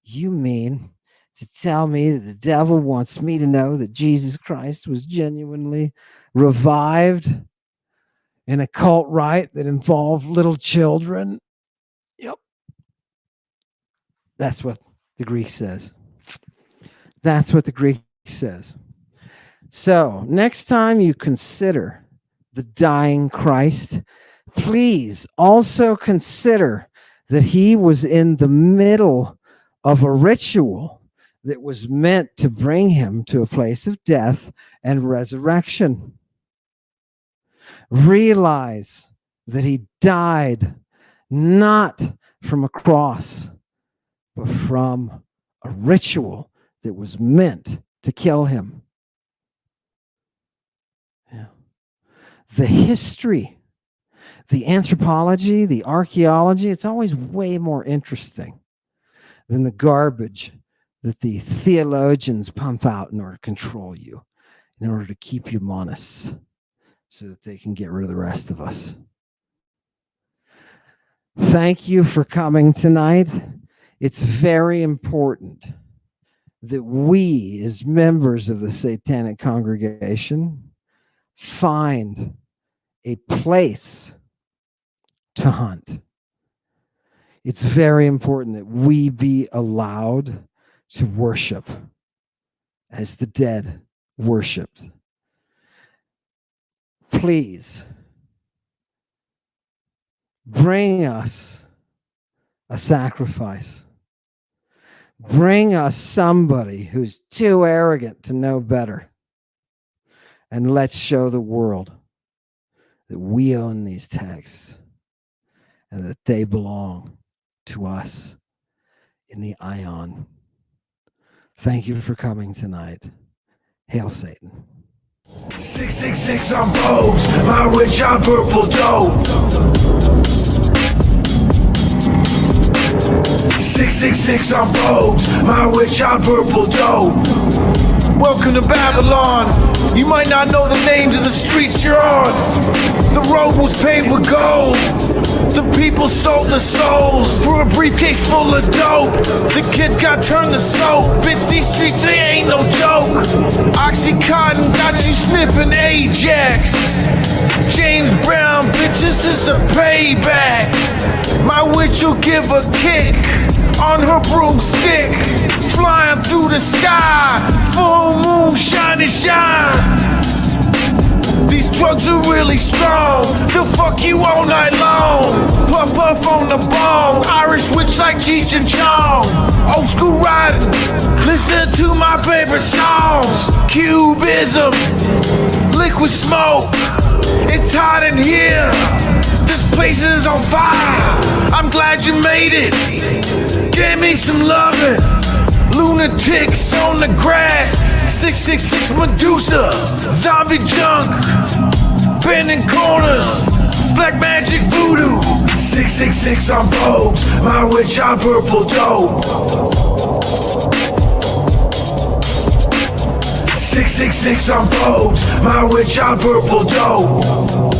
You mean to tell me that the devil wants me to know that Jesus Christ was genuinely revived in a cult rite that involved little children? Yep. That's what the Greek says. That's what the Greek says. So next time you consider the dying Christ, please also consider that he was in the middle of a ritual that was meant to bring him to a place of death and resurrection. Realize that he died not from a cross, but from a ritual that was meant to kill him. Yeah. The history, the anthropology, the archaeology, it's always way more interesting than the garbage that the theologians pump out in order to control you, in order to keep you monists, so that they can get rid of the rest of us. Thank you for coming tonight. It's very important that we, as members of the Satanic Congregation, find a place to hunt. It's very important that we be allowed to worship as the dead worshiped. Please bring us a sacrifice. Bring us somebody who's too arrogant to know better. And let's show the world that we own these texts and that they belong to us in the Ion. Thank you for coming tonight. Hail Satan. 666 on Vogues, my rich on purple dope. 666 on Vogues, my rich on purple dope. Welcome to Babylon. You might not know the names of the streets you're on. The road was paved with gold. The people sold their souls for a briefcase full of dope. The kids got turned to soap. Bitch, these streets, they ain't no joke. Oxycontin got you sniffing Ajax. James Brown, bitch, this is a payback. My witch will give a kick on her broomstick, flying through the sky, full moon, shiny shine. These drugs are really strong, they'll fuck you all night long. Puff puff on the bong, Irish witch like Cheech and Chong. Old school riding, listen to my favorite songs. Cubism, liquid smoke, it's hot in here. This place is on fire, I'm glad you made it. gave me some loving. Lunatics on the grass. 666 Medusa. Zombie junk. Bending corners. Black magic voodoo. 666 on Vogue. My witch on purple dope. 666 on Vogue. My witch on purple dope.